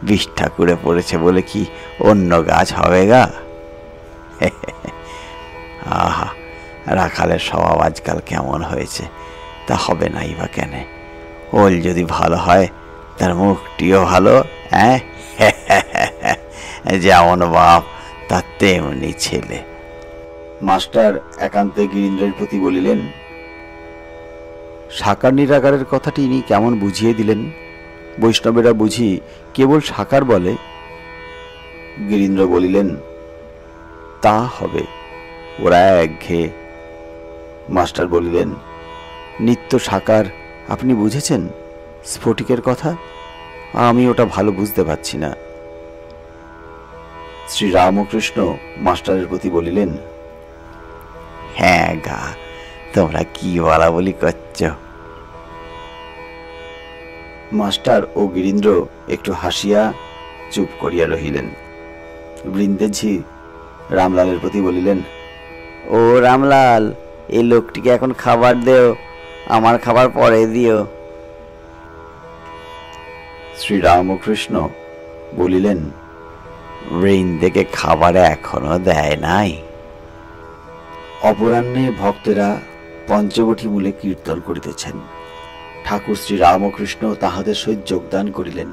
B: 20 ঠাকুরে পড়েছে বলে কি অন্য গাছ হবে গা? আহা, রাখালের স্বভাব আজকাল কেমন হয়েছে, তা হবে নাই বা কেন? ওল যদি ভালো হয়, তার মুখটিও ভালো। যেমন বাপ তার তেমনি ছেলে।
A: মাস্টার একান্তে গিরীন্দ্রের প্রতি বলিলেন, সাকার নিরাকারের কথাটি ইনি কেমন বুঝিয়ে দিলেন? বৈষ্ণবেরা বুঝি কেবল সাকার বলে? গিরীন্দ্র বলিলেন, তা হবে, ওরা একঘেয়ে। মাস্টার বলিলেন, নিত্য সাকার আপনি বুঝেছেন? স্ফটিকের কথা আমি ওটা ভালো বুঝতে পারছি না। শ্রীরামকৃষ্ণ মাস্টারের প্রতি বলিলেন,
B: হ্যাঁ গা, তোমরা কি বলা বলি করছ?
A: মাস্টার ও গিরীন্দ্র একটু হাসিয়া চুপ করিয়া রহিলেন। বৃন্দেজি রামলালের প্রতি বলিলেন,
B: ও রামলাল, এই লোকটিকে এখন খাবার দেও, আমার খাবার পরে দিও।
A: শ্রীরামকৃষ্ণ বলিলেন,
B: বৃন্দেকে খাবার এখনো দেয় নাই।
A: অপরাহ্নে ভক্তেরা পঞ্চবটী মূলে কীর্তন করিতেছেন। ঠাকুর শ্রীরামকৃষ্ণ তাহাদের সহিত যোগদান করিলেন।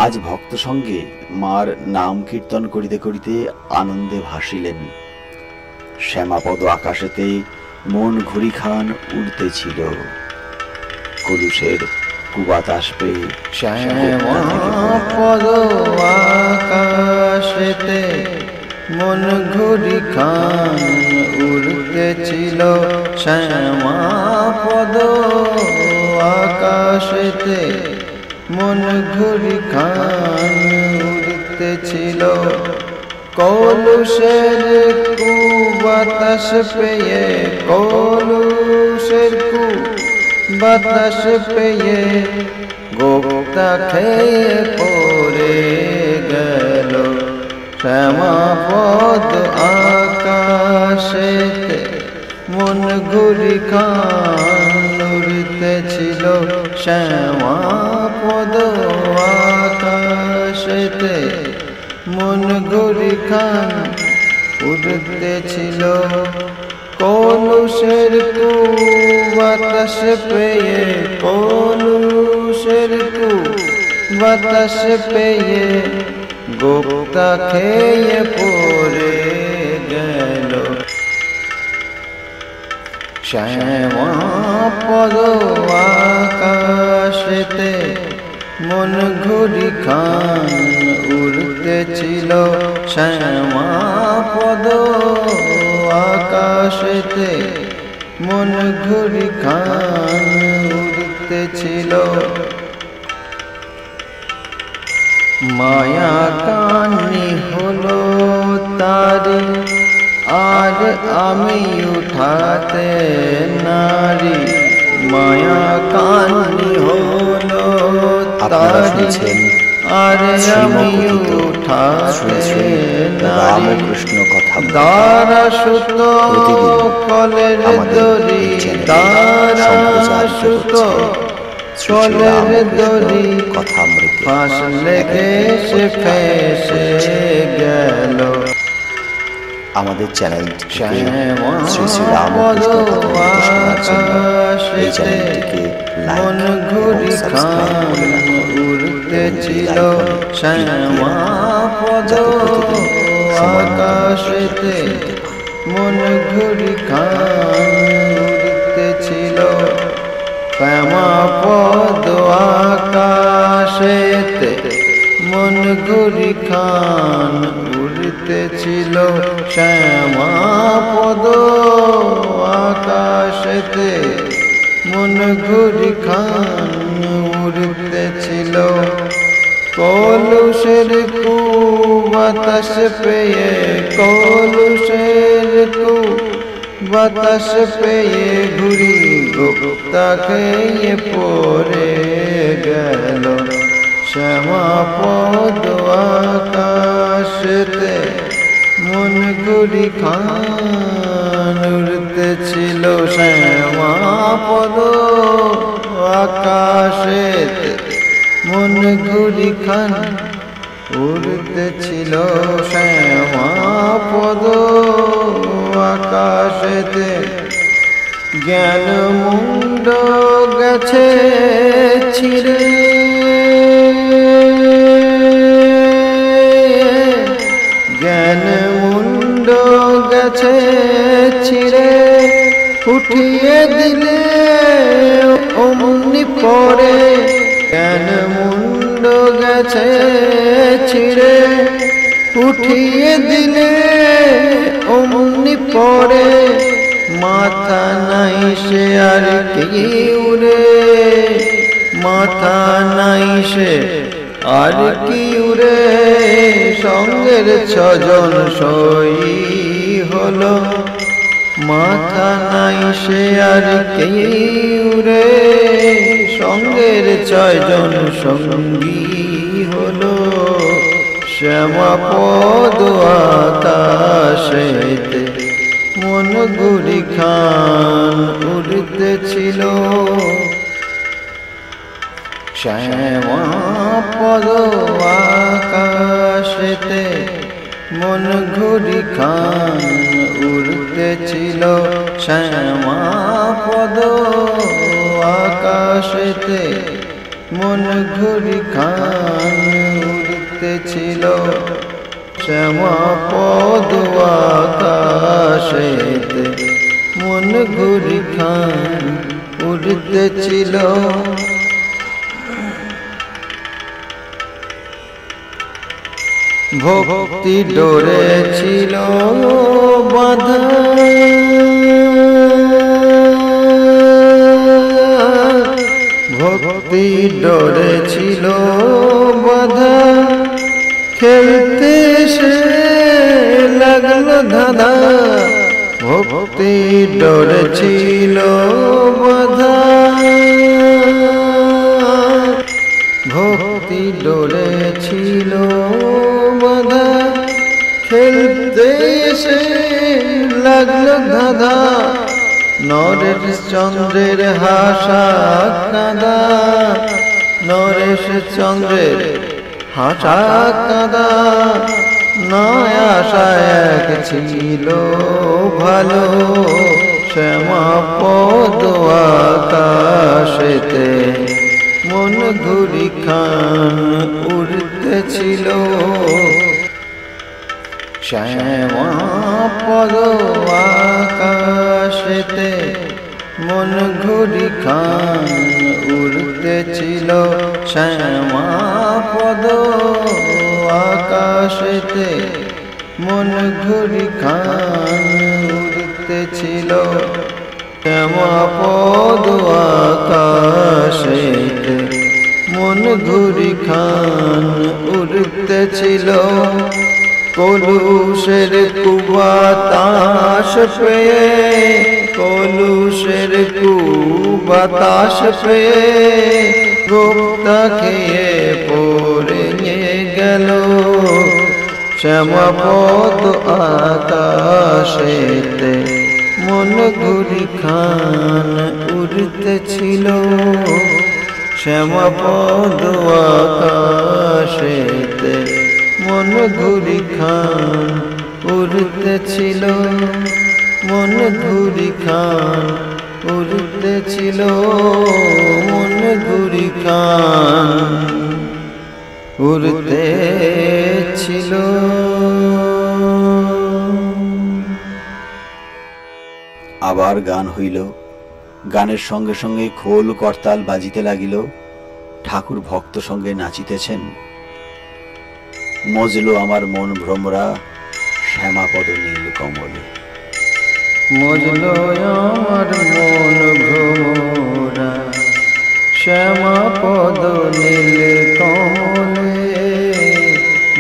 A: আজ ভক্ত সঙ্গে মার নাম কীর্তন করিতে করিতে আনন্দে ভাসিলেন। শ্যামাপদ আকাশেতে মন ঘুরি খান উড়তেছিল। কলুষের কুবাতাস পেয়ে
C: শ্যামাপদ আকাশেতে মন ঘুরি খান উড়তেছিল। শ্যামাপদ আকাশেতে মন ঘুরি খান উড়তেছিল। কলুষের কুবাতাস পেয়ে, কলুষের কুবাতাস পেয়ে গোপ্তা খেয়ে পড়ে গেল। শ্যামাপদ আকাশেতে মন ঘুরি খান উড়তেছিল। শ্যামাপদ আকাশেতে মন ঘুরি খান উড়তেছিল। কলুষের কুবাতাস পেয়ে, কলুষের কুবাতাস পেয়ে গোপ্তা খেয়ে পড়ে গেল। শ্যামাপদ আকাশেতে মন ঘুরি খান উড়তেছিল। শ্যামা পদ আকাশেতে মন ঘুরি খান উড়তেছিল মায়া কান্নি হলো তারি আর আমি উঠাতে নারী মায়া কান্নি হলো
A: আপনারা
C: তারি
A: শুনছেন
C: আর আমি
A: শ্রীমকথিত শ্রী শ্রী
C: উঠাতে
A: রামকৃষ্ণ কথা
C: দারা সুত
A: প্রতিদিন
C: কলের
A: আমাদের
C: দড়ি
A: এই চ্যানেলে
C: দারা
A: সম্প্রচারিত
C: সুত
A: হচ্ছে শ্রী শ্রী
C: কলের
A: রামকৃষ্ণ
C: দড়ি
A: কথামৃত
C: ফাঁস লেগে সে ফেসে গেল
A: আমাদের চ্যানেলটিকে
C: শ্যামা
A: শ্রী শ্রী রামকৃষ্ণ কথামৃত শোনার জন্য এই
C: আকাশেতে
A: চ্যানেলটিকে
C: মন
A: লাইক এবং
C: ঘুরি
A: সাবস্ক্রাইব
C: খান
A: করে রাখুন
C: উড়তেছিল শ্যামা পদ
A: যাতে প্রতিদিন সময় মতো
C: আকাশেতে
A: শুনতে পান।
C: মন ঘুরি খান উড়তেছিল শ্যামা পদ আকাশেতে মন ঘুরি খান উড়তেছিল শ্যামা পদ আকাশেতে মন ঘুরি খান উড়তেছিল কলুষের কু বাতাস পেয়ে কলুষের কু বাতাস পেয়ে ঘুরি গুপ্তা খেয়ে পড়ে গেল শ্যামা পদ আকাশেতে মন ঘুরি খান উড়তেছিল শ্যামা পদ আকাশেতে মন ঘুরি খান উড়তেছিল শ্যামা পদ আকাশেতে জ্ঞান মুন্ড গেছে ছিড়ে জ্ঞান মুন্ড গেছে ছিড়ে উঠিয়ে দিলে অমনি পরে জ্ঞান মুন্ড গেছে ছিড়ে উঠিয়ে দিলে অমনি পরে মাথা নাই সে আর কি উড়ে মাথা নাই সে আর কি উড়ে সঙ্গের ছজন সই হলো মাথা নাই সে আর কে উড়ে সঙ্গের ছয়জন সঙ্গী হলো শ্যামা পদ আকাশেতে মন ঘুরি খান উড়তেছিল শ্যামা পদ আকাশেতে মন ঘুরি খান উড়তেছিল শ্যামা পদ আকাশেতে মন ঘুরি খান উড়তেছিল শ্যামা পদ আকাশেতে মন ঘুরি খান উড়তেছিল ভক্তি ডোরে ছিল বাঁধা ভক্তি ডোরে ছিল বাঁধা খেলতে সে লাগলো ধাঁধা ভক্তি ডোরে ছিল বাঁধা ভক্তি ডোরে ছিল বাঁধা খেলতে এসে লাগলো ধাঁধা নরেশ চন্দ্রের হাসা কাঁদা নরেশ চন্দ্রের হাসা কাঁদা নয় আশা এক ছিল ভালো শ্যামা পদ আকাশেতে মন ঘুরি খান উড়তেছিল শ্যামা পদ আকাশেতে মন ঘুরি খান উড়তেছিল শ্যামা পদ আকাশেতে মন ঘুরি খান উড়তেছিল শ্যামা পদ আকাশেতে মন ঘুরি খান উড়তেছিল কলুষের কুবাতাস পেয়ে কলুষের কুবাতাস পেয়ে গোপ্তা খেয়ে পড়ে গেল শ্যামাপদ আকাশেতে মন ঘুরি খান উড়তেছিল শ্যামাপদ আকাশেতে মন ঘুরি খান উড়তেছিল মন ঘুরি খান উড়তেছিল মন ঘুরি খান উড়তেছিল।
A: আবার গান হইল, গানের সঙ্গে সঙ্গে খোল করতাল বাজিতে লাগিল, ঠাকুর ভক্ত সঙ্গে নাচিতেছেন। মজলো আমার মন ভ্রমরা শ্যামাপদ নীল কমলে।
C: মজলো আমার মন ভ্রমরা শ্যামাপদ নীল কমলে।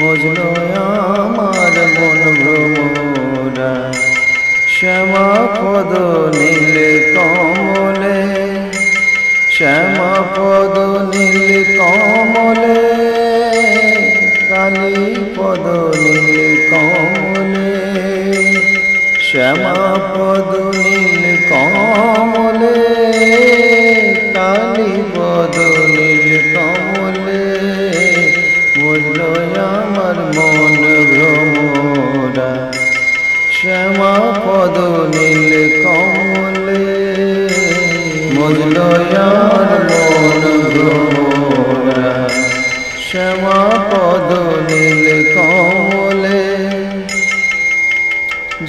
C: মজলো আমার মন ভ্রমরা শ্যামাপদ নীল কমলে। শ্যামাপদ নীল কমলে কালী পদ নীল কমলে। শ্যামাপদ নীল কমলে কালী পদ নীল কমলে। মজলো আমার মন ভ্রমরা শ্যামাপদ নীল কমলে। মজলো আমার মন ভ্রমরা শ্যামাপদ নীল কমলে।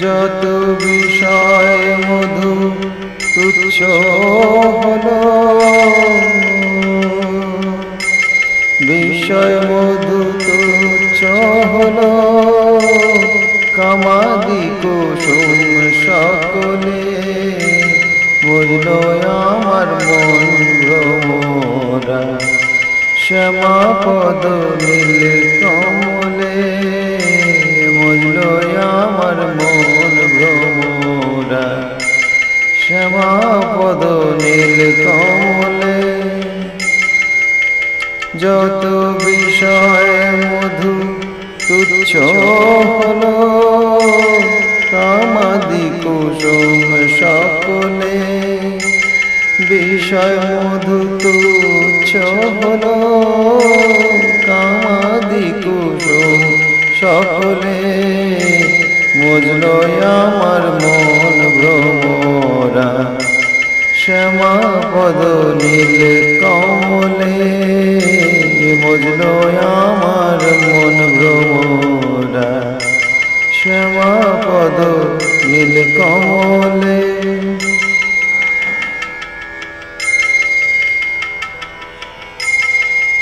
C: যত বিষয় মধু তুচ্ছ হলো বিষয় মধু তুচ্ছ হলো কামাদি কুসুম সকলে। বুঝলো আমার মন ভ্রমরা শ্যামাপদ নীল কমলে। বুঝলো আমার মন ভ্রমরা শ্যামাপদ নীল কমলে। যত বিষয় মধু তুচ্ছ হলো কামাদি কুসুম সকলে। বিষয় মধু তুচ্ছ হলো কামাদি কুসুম সকলে। বুঝলো আমার মন ভ্রমরা শ্যামাপদ নীল কমলে। বুঝলো আমার মন ভ্রমরা শ্যামাপদ নীল কমলে।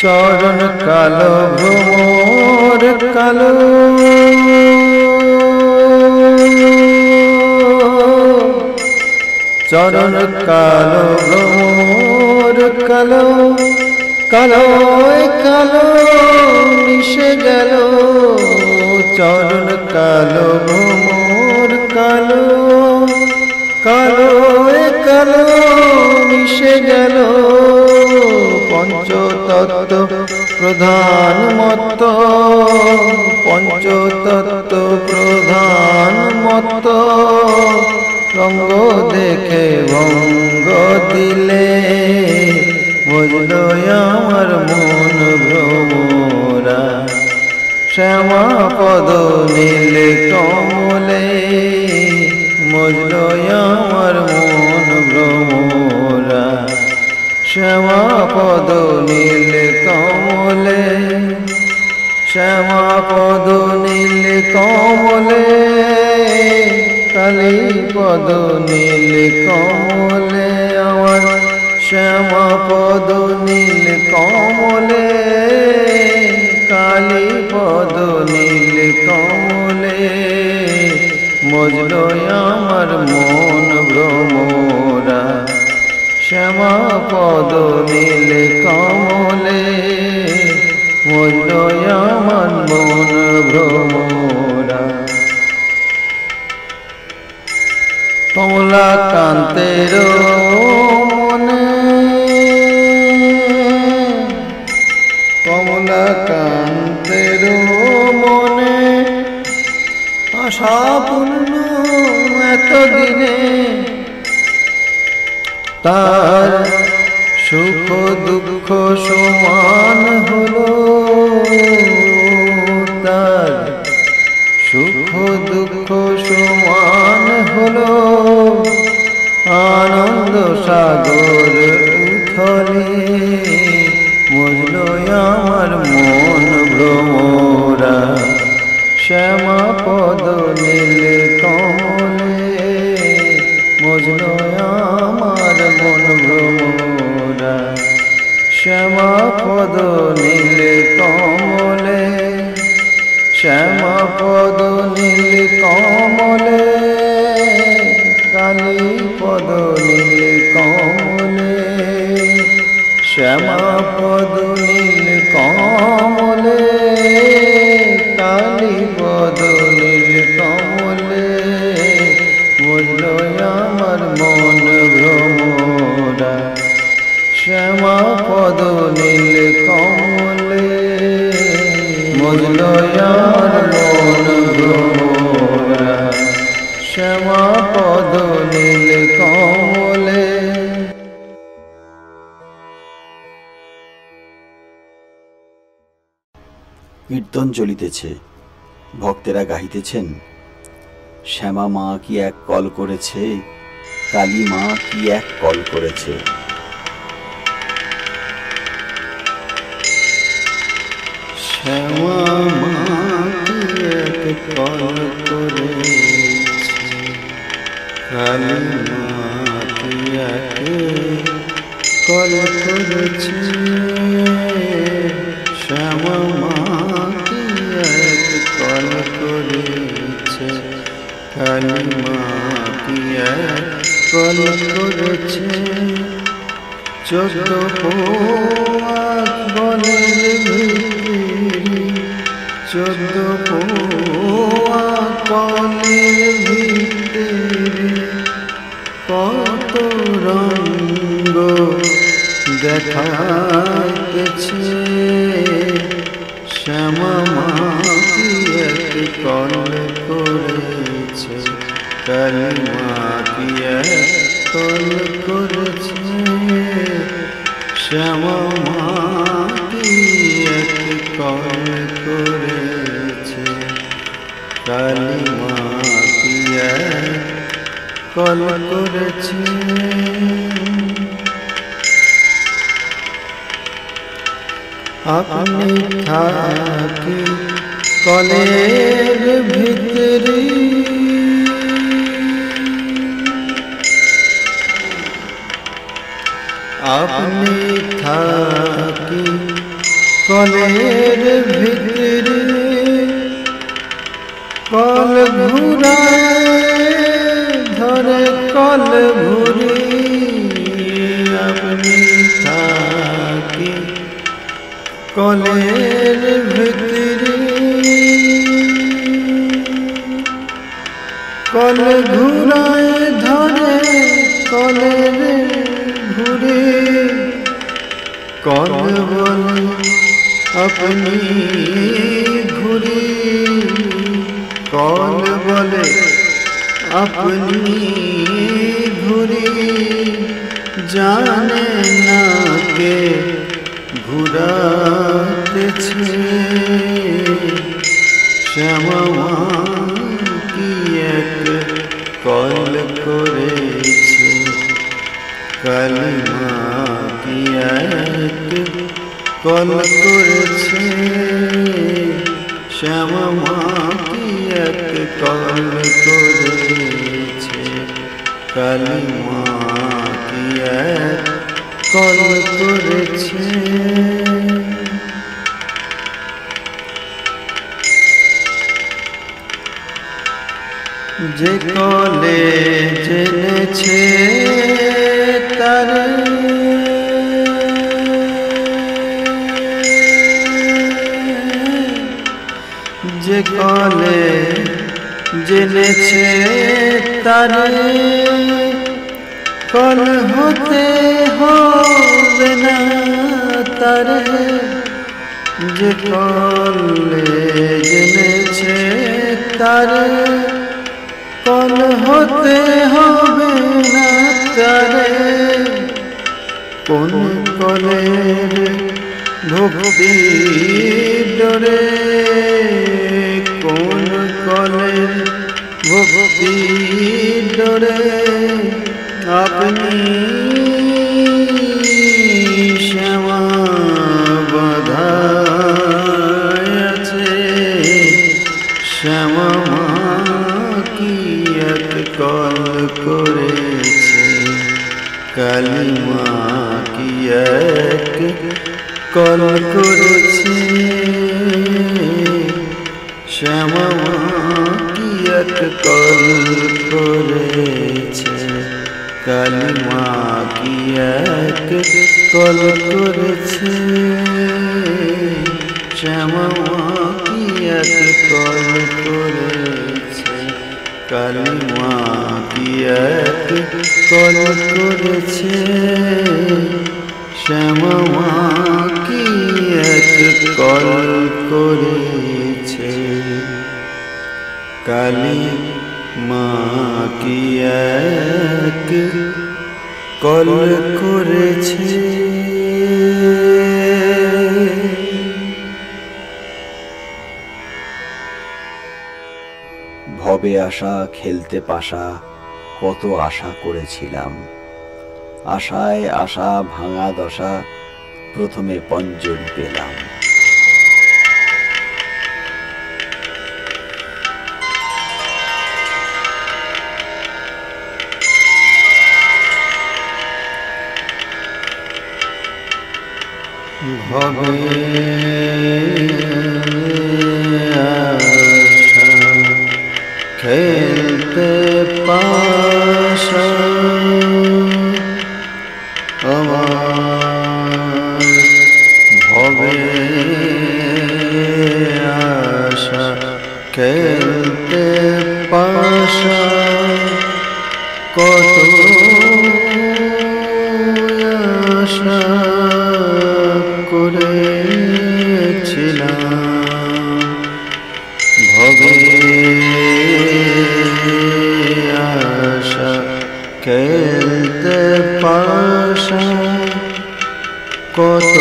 C: চরণ কালো ভ্রমর কালো চরণ কালো ভ্রমর কালো কালো কালো মিশে গেল। চরণ কালো ভ্রমর কালো কালো কালো মিশে গেল। পঞ্চতত্ত্ব প্রধান মত পঞ্চতত্ত্ব প্রধান মত রঙ্গ দেখে ভঙ্গ দিলে। বুঝলো আমার মন ভ্রমরা শ্যামাপদ নীল কমলে। বুঝলো আমার মন ভ্রমরা শ্যামাপদ নীল কমলে। শ্যামাপদ নীল কমলে কালী পদ নীল কমলে। আমার শ্যামাপদ নীল কমলে কালী পদ নীল কমলে। মজলো আমার মন ভ্রমরা, শ্যামা পদ নীল কমলে মজলো আমার মন ভ্রমরা। কমলাকান্তের মনে, কমলাকান্তের মনে আশা পূর্ণ এতদিনে, তার সুখ দুঃখ সমান হলো, তার সুখ দুঃখ সমান হলো, আনন্দ সাগর উথলে মজলো আমার মন ভ্রমরা, শ্যামা পদ নীল কমলে মজলো আমার মন ভ্রমরা, শ্যামা পদ নীল কমলে, শ্যামা পদ নীল কমলে, কালী পদ নীল কমলে, শ্যামা পদ নীল কমলে, কালী পদ নীল কমলে মজলো আমার মন ভ্রমরা, শ্যামা পদ নীল কমলে মজলো আমার মন ভ্রমরা, শ্যামা পদ নীল কমলে।
A: কীর্তন চলিতেছে, ভক্তেরা গাহিতেছেন, শ্যামা মা কি এক কল করেছে, কালী মা কি এক কল করেছে।
C: শ্যামা মা কি এক কল করেছে, কালী মা কি এক কল করেছে, শ্যামা মা কি এক কল করেছে, কালী মা কি এক কল করেছে। 14 পোয়াক বনের ভিতরে, 14 পোয়াক বনের ভিতরে কত রঙ্গ দেখাইতেছে, শ্যামা মা কি এক কল করেছে, কালী মা কি এক কল করেছে, শ্যামা মা কি এক কল করেছে, কালী মা কি এক কল করেছে। আপনি থাকি কলের ভিতরে, আপনি থাকি কলের ভিতরে, কল ঘুরায় ধরে কল ঘুরি, আপনি থাকি কলের ভিতরে, কল ঘুরায় ধরে কলের ঘুরে, কল বলে আপনি ঘুরি, কল বলে আপনি ঘুরি, জানে না কে ঘুরাতেছে, শ্যামা মা কি এক কল করেছে, কালী মা কি এক কল করেছে, শ্যামা মা কি এক কল করেছে, কালী মা কি এক কল করেছে। যে কলে জেনেছে তারে যে কলে জেনেছে তারে কল হতে হবে না তারে যে কলে জেনেছে তারে কল হতে হবে না তারে কোন কলের ভক্তি ডরে কোন কলের ভক্তি ডরে আপনি শ্যামা বাধায় আছে শ্যামা মা কি এক কল করেছে কালী মা কি এক কল করেছে শ্যামা মা কি এক কল করেছে কালী মা কি এক কল করেছে শ্যামা মা কি এক কল করেছে কালী মা কি এক কল করেছে শ্যামা মা কি এক কল করেছে কালী মা কি এক কল করেছে
A: ভবে আশা খেলতে পাশা কত আশা করেছিলাম আশায় আশা ভাঙা দশা প্রথমে পঞ্জরি পেলাম
C: ভবে আশা খেলতে পাশা আমার ভবে আশা খেলতে পাশা কত আশা করেছিলাম ভবে আশা খেলতে পাশা কত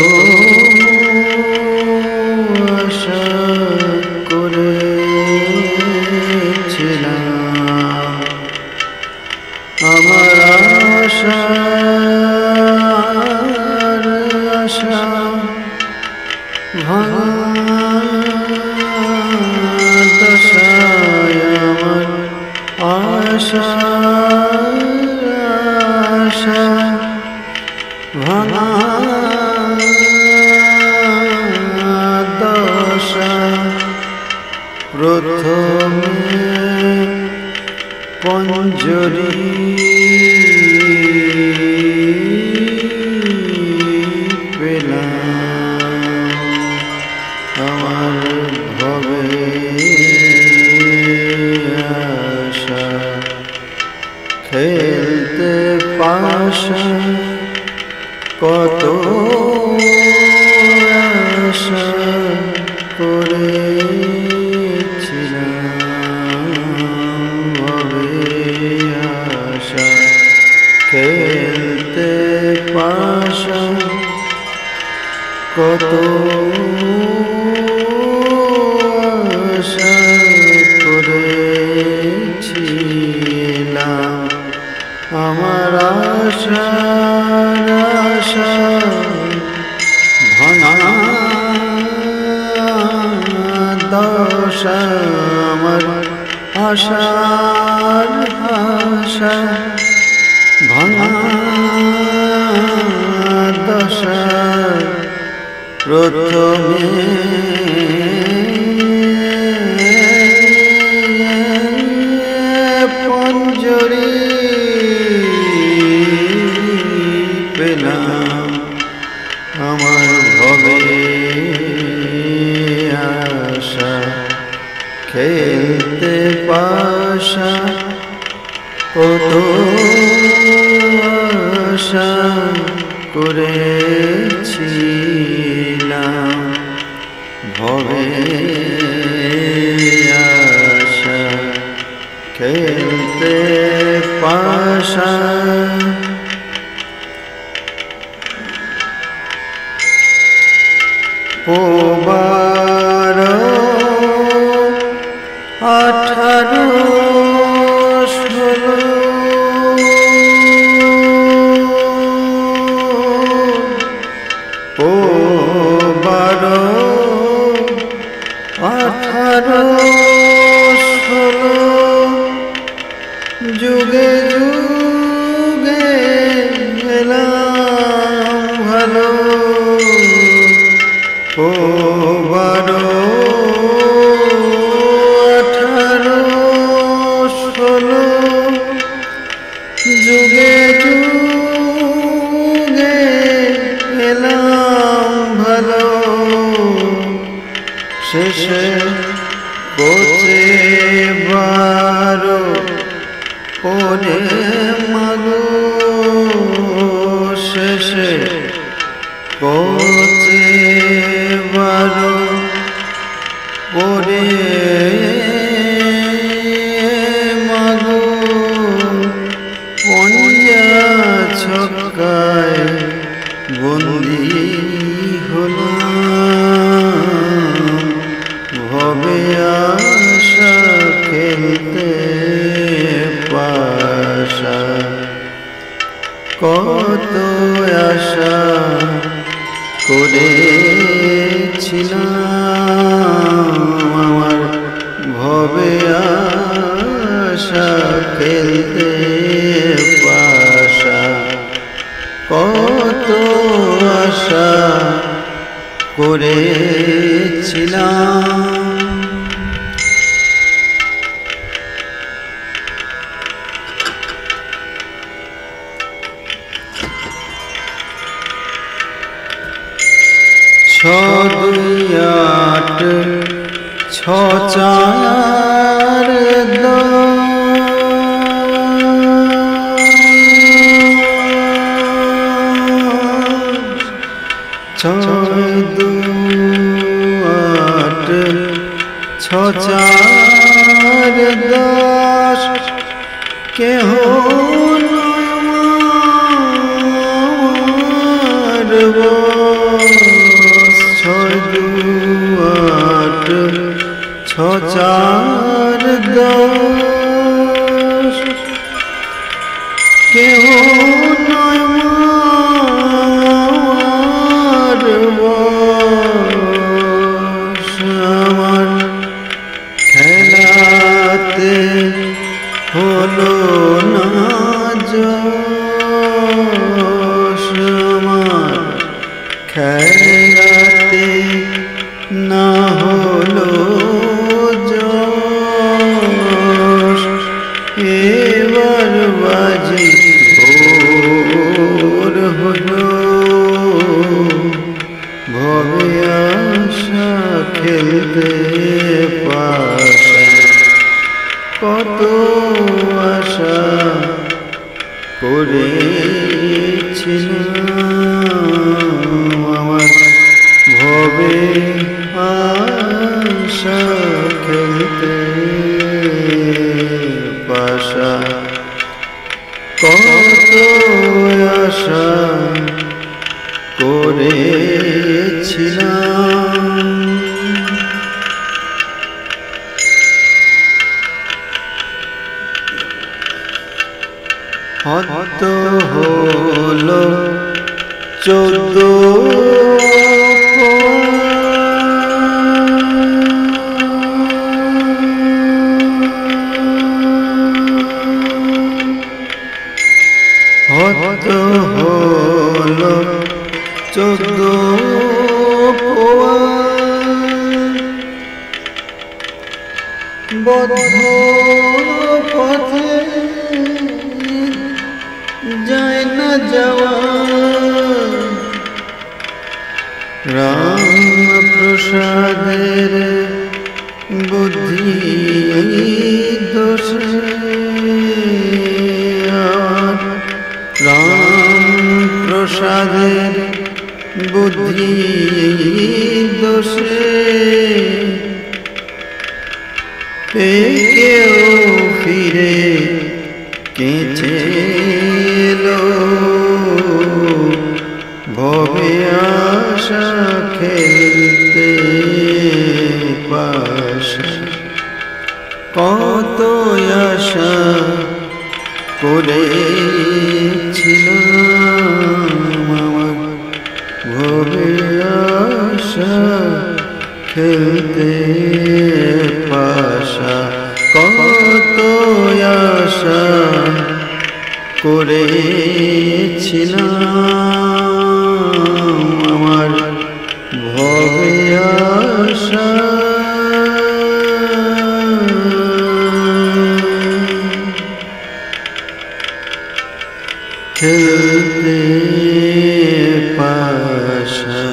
C: আশা করেছিলাম আমার আশা আশা ভাঙা দশায় আমার আশা আশা ভাঙা দশা প্রথমে পঞ্জরি পেলাম আমার ভবে আশা খেলতে পাশা কত আশা করেছিলাম ভবে আশা খেলতে পাশা কত আশা করেছিলাম আমার আশা আশা ভাঙা দশা আমার আশার আশা ভাঙা দশা প্রথমে খেলতে পাশা কত আশা করেছিলাম ভবে আশা খেলতে পাশা পোবার 18 16 পোবার 18 16 যুগে যুগে এলাম ভালো পোবার 18 16 যুগে যুগে এলাম ভালো শেষে কোচে বারো ওরে মাগো শেষে কোচে বারো ওরে মাগো পঞ্জা ছক্কায় বন্দি হলাম ভবে আশা খেলতে পাশা কত আশা করেছিলাম আমার ভবে আশা খেলতে পাশা কত আশা করেছিলাম দুই আট ছ চার ছয় দুই আট ছ চার 10 কেহ ছয় দুই আট ছ চার 10 কেহ নয় আমার খেলাতে হলো না যশ আমার খেলাতে না হলো যশ এবার বাজি ভোর হলো ভবে আশা খেলতে পাশা কত আশা করেছিলাম আমার ভবে আশা খেলতে পাশা কত আশা করেছিলাম হত হলো 14 হত হলো 14 বদ্ধ পথে যায় না যাওয়া রাম প্রসাদের বুদ্ধি বুদ্ধি দোষে কেউ ফিরে কেঁচে এলো ভবে আশা খেলতে পাশা কত আশা করেছিলাম আমার ভবে আশা খেলতে পাশা কত আশা করেছিলাম আমার ভবে আশা খেলতে পাশা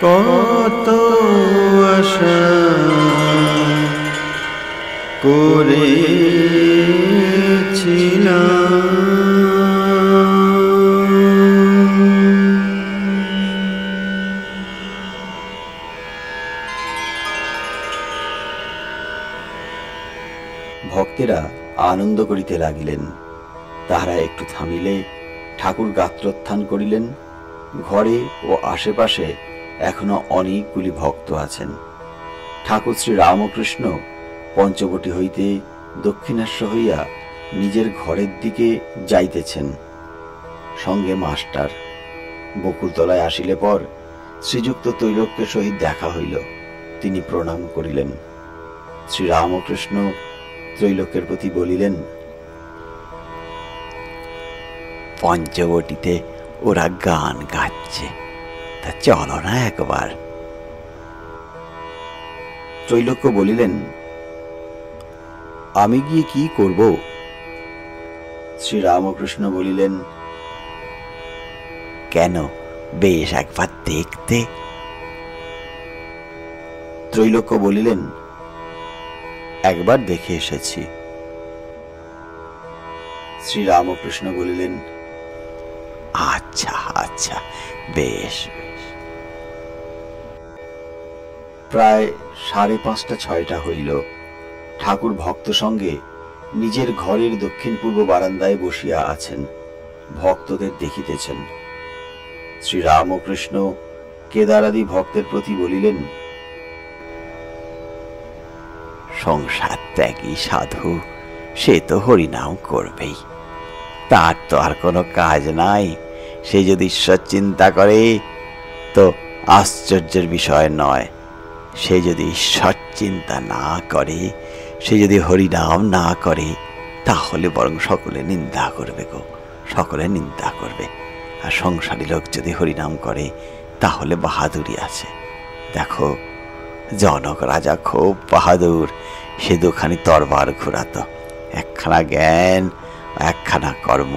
C: কত আশা
A: ভক্তেরা আনন্দ করিতে লাগিলেন। তাহারা একটু থামিলে ঠাকুর গাত্রোত্থান করিলেন। ঘরে ও আশেপাশে এখনো অনেকগুলি ভক্ত আছেন। ঠাকুর শ্রী রামকৃষ্ণ পঞ্চবটী হইতে দক্ষিণাস্য হইয়া নিজের ঘরের দিকে যাইতেছেন, সঙ্গে মাস্টার। বকুলতলায় আসিলে পর শ্রীযুক্ত তৈলক্যের সহিত দেখা হইল। তিনি প্রণাম করিলেন। শ্রী রামকৃষ্ণ ত্রৈলোক্যের প্রতি বলিলেন,
B: পঞ্চবটিতে ওরা গান গাচ্ছে, তা চলো না একবার।
A: ত্রৈলোক্য বলিলেন, আমি গিয়ে কি করব? শ্রী রামকৃষ্ণ বলিলেন,
B: কেন, বেশ একবার দেখতে।
A: ত্রৈলোক্য বলিলেন, একবার দেখে এসেছি। শ্রী রামকৃষ্ণ বলিলেন,
B: আচ্ছা আচ্ছা, বেশ বেশ।
A: প্রায় 5:30-6টা হইল। ঠাকুর ভক্ত সঙ্গে নিজের ঘরের দক্ষিণ পূর্ব বারান্দায় বসিয়া আছেন, ভক্তদের দেখিতেছেন। শ্রী রামকৃষ্ণ কেদারাদি ভক্তের প্রতি বলিলেন,
B: সংসার ত্যাগী সাধু সে তো হরিনাম করবেই, তার তো আর কোনো কাজ নাই। সে যদি ঈশ্বর চিন্তা করে তো আশ্চর্যের বিষয় নয়। সে যদি ঈশ্বর চিন্তা না করে, সে যদি হরিনাম না করে, তাহলে বরং সকলে নিন্দা করবে গো, সকলে নিন্দা করবে। আর সংসারী লোক যদি হরিনাম করে তাহলে বাহাদুরি আছে। দেখো, জনক রাজা খুব বাহাদুর, সে দুখানি তরবার ঘুরাতো, একখানা জ্ঞান একখানা কর্ম।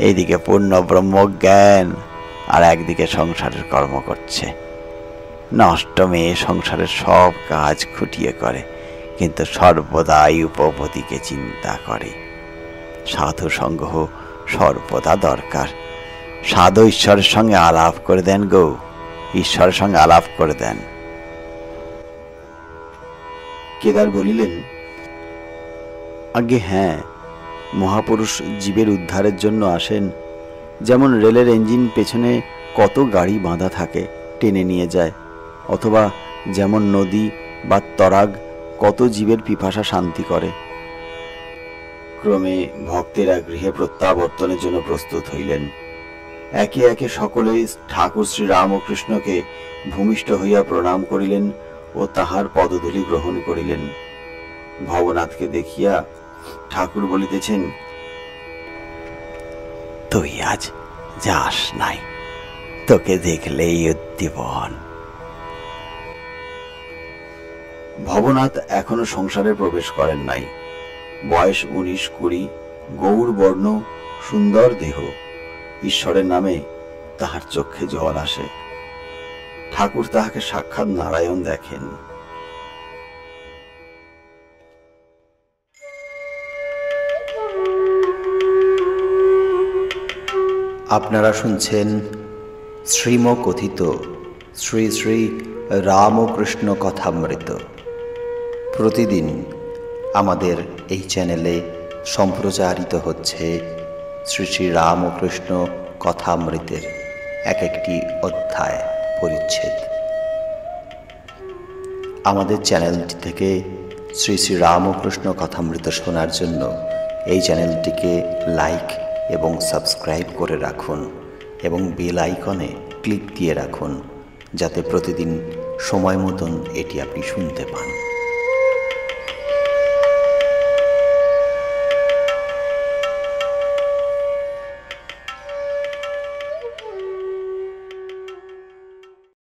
B: এইদিকে পূর্ণ ব্রহ্ম জ্ঞান আর একদিকে সংসারের কর্ম করছে। নষ্ট মেয়ে সংসারের সব কাজ খুঁটিয়ে করে, কিন্তু সর্বদাই উপপতিকে চিন্তা করে। সাধু সঙ্গ সর্বদা দরকার। সাধু ঈশ্বরের সঙ্গে আলাপ করে দেন গো, ঈশ্বরের সঙ্গে আলাপ করে দেন।
A: কেদার বলিলেন, আগে হ্যাঁ, মহাপুরুষ জীবের উদ্ধারের জন্য আসেন। যেমন রেলের ইঞ্জিন পেছনে কত গাড়ি বাঁধা থাকে, টেনে নিয়ে যায়। অথবা যেমন নদী বা তরাগ কত জীবের পিপাসা শান্তি করে। ক্রমে ভক্তেরা গৃহে প্রত্যাবর্তনের জন্য প্রস্তুত হইলেন। একে একে সকলে ঠাকুর শ্রী রামকৃষ্ণকে ভূমিষ্ঠ হইয়া প্রণাম করিলেন ও তাহার পদধূলি গ্রহণ করিলেন। ভবনাথকে দেখিয়া ঠাকুর বলিতেছেন,
B: তুই আজ যাস নাই, তোকে দেখলেই উদ্দীপন।
A: ভবনাথ এখনো সংসারে প্রবেশ করেন নাই। বয়স 19-20, গৌর বর্ণ, সুন্দর দেহ। ঈশ্বরের নামে তাহার চক্ষে জল আসে। ঠাকুর তাহাকে সাক্ষাৎ নারায়ণ দেখেন। আপনারা শুনছেন শ্রীমকথিত শ্রী শ্রী রামকৃষ্ণ কথামৃত প্রতিদিন আমাদের এই চ্যানেলে সম্প্রচারিত হচ্ছে শ্রী শ্রী রামকৃষ্ণ কথামৃতের এক একটি অধ্যায় পরিচ্ছেদ। আমাদের চ্যানেলটি থেকে শ্রী শ্রী রামকৃষ্ণ কথামৃত শোনার জন্য এই চ্যানেলটিকে লাইক এবং সাবস্ক্রাইব করে রাখুন এবং বেল আইকনে ক্লিক দিয়ে রাখুন, যাতে প্রতিদিন সময় মতন এটি আপনি শুনতে পান।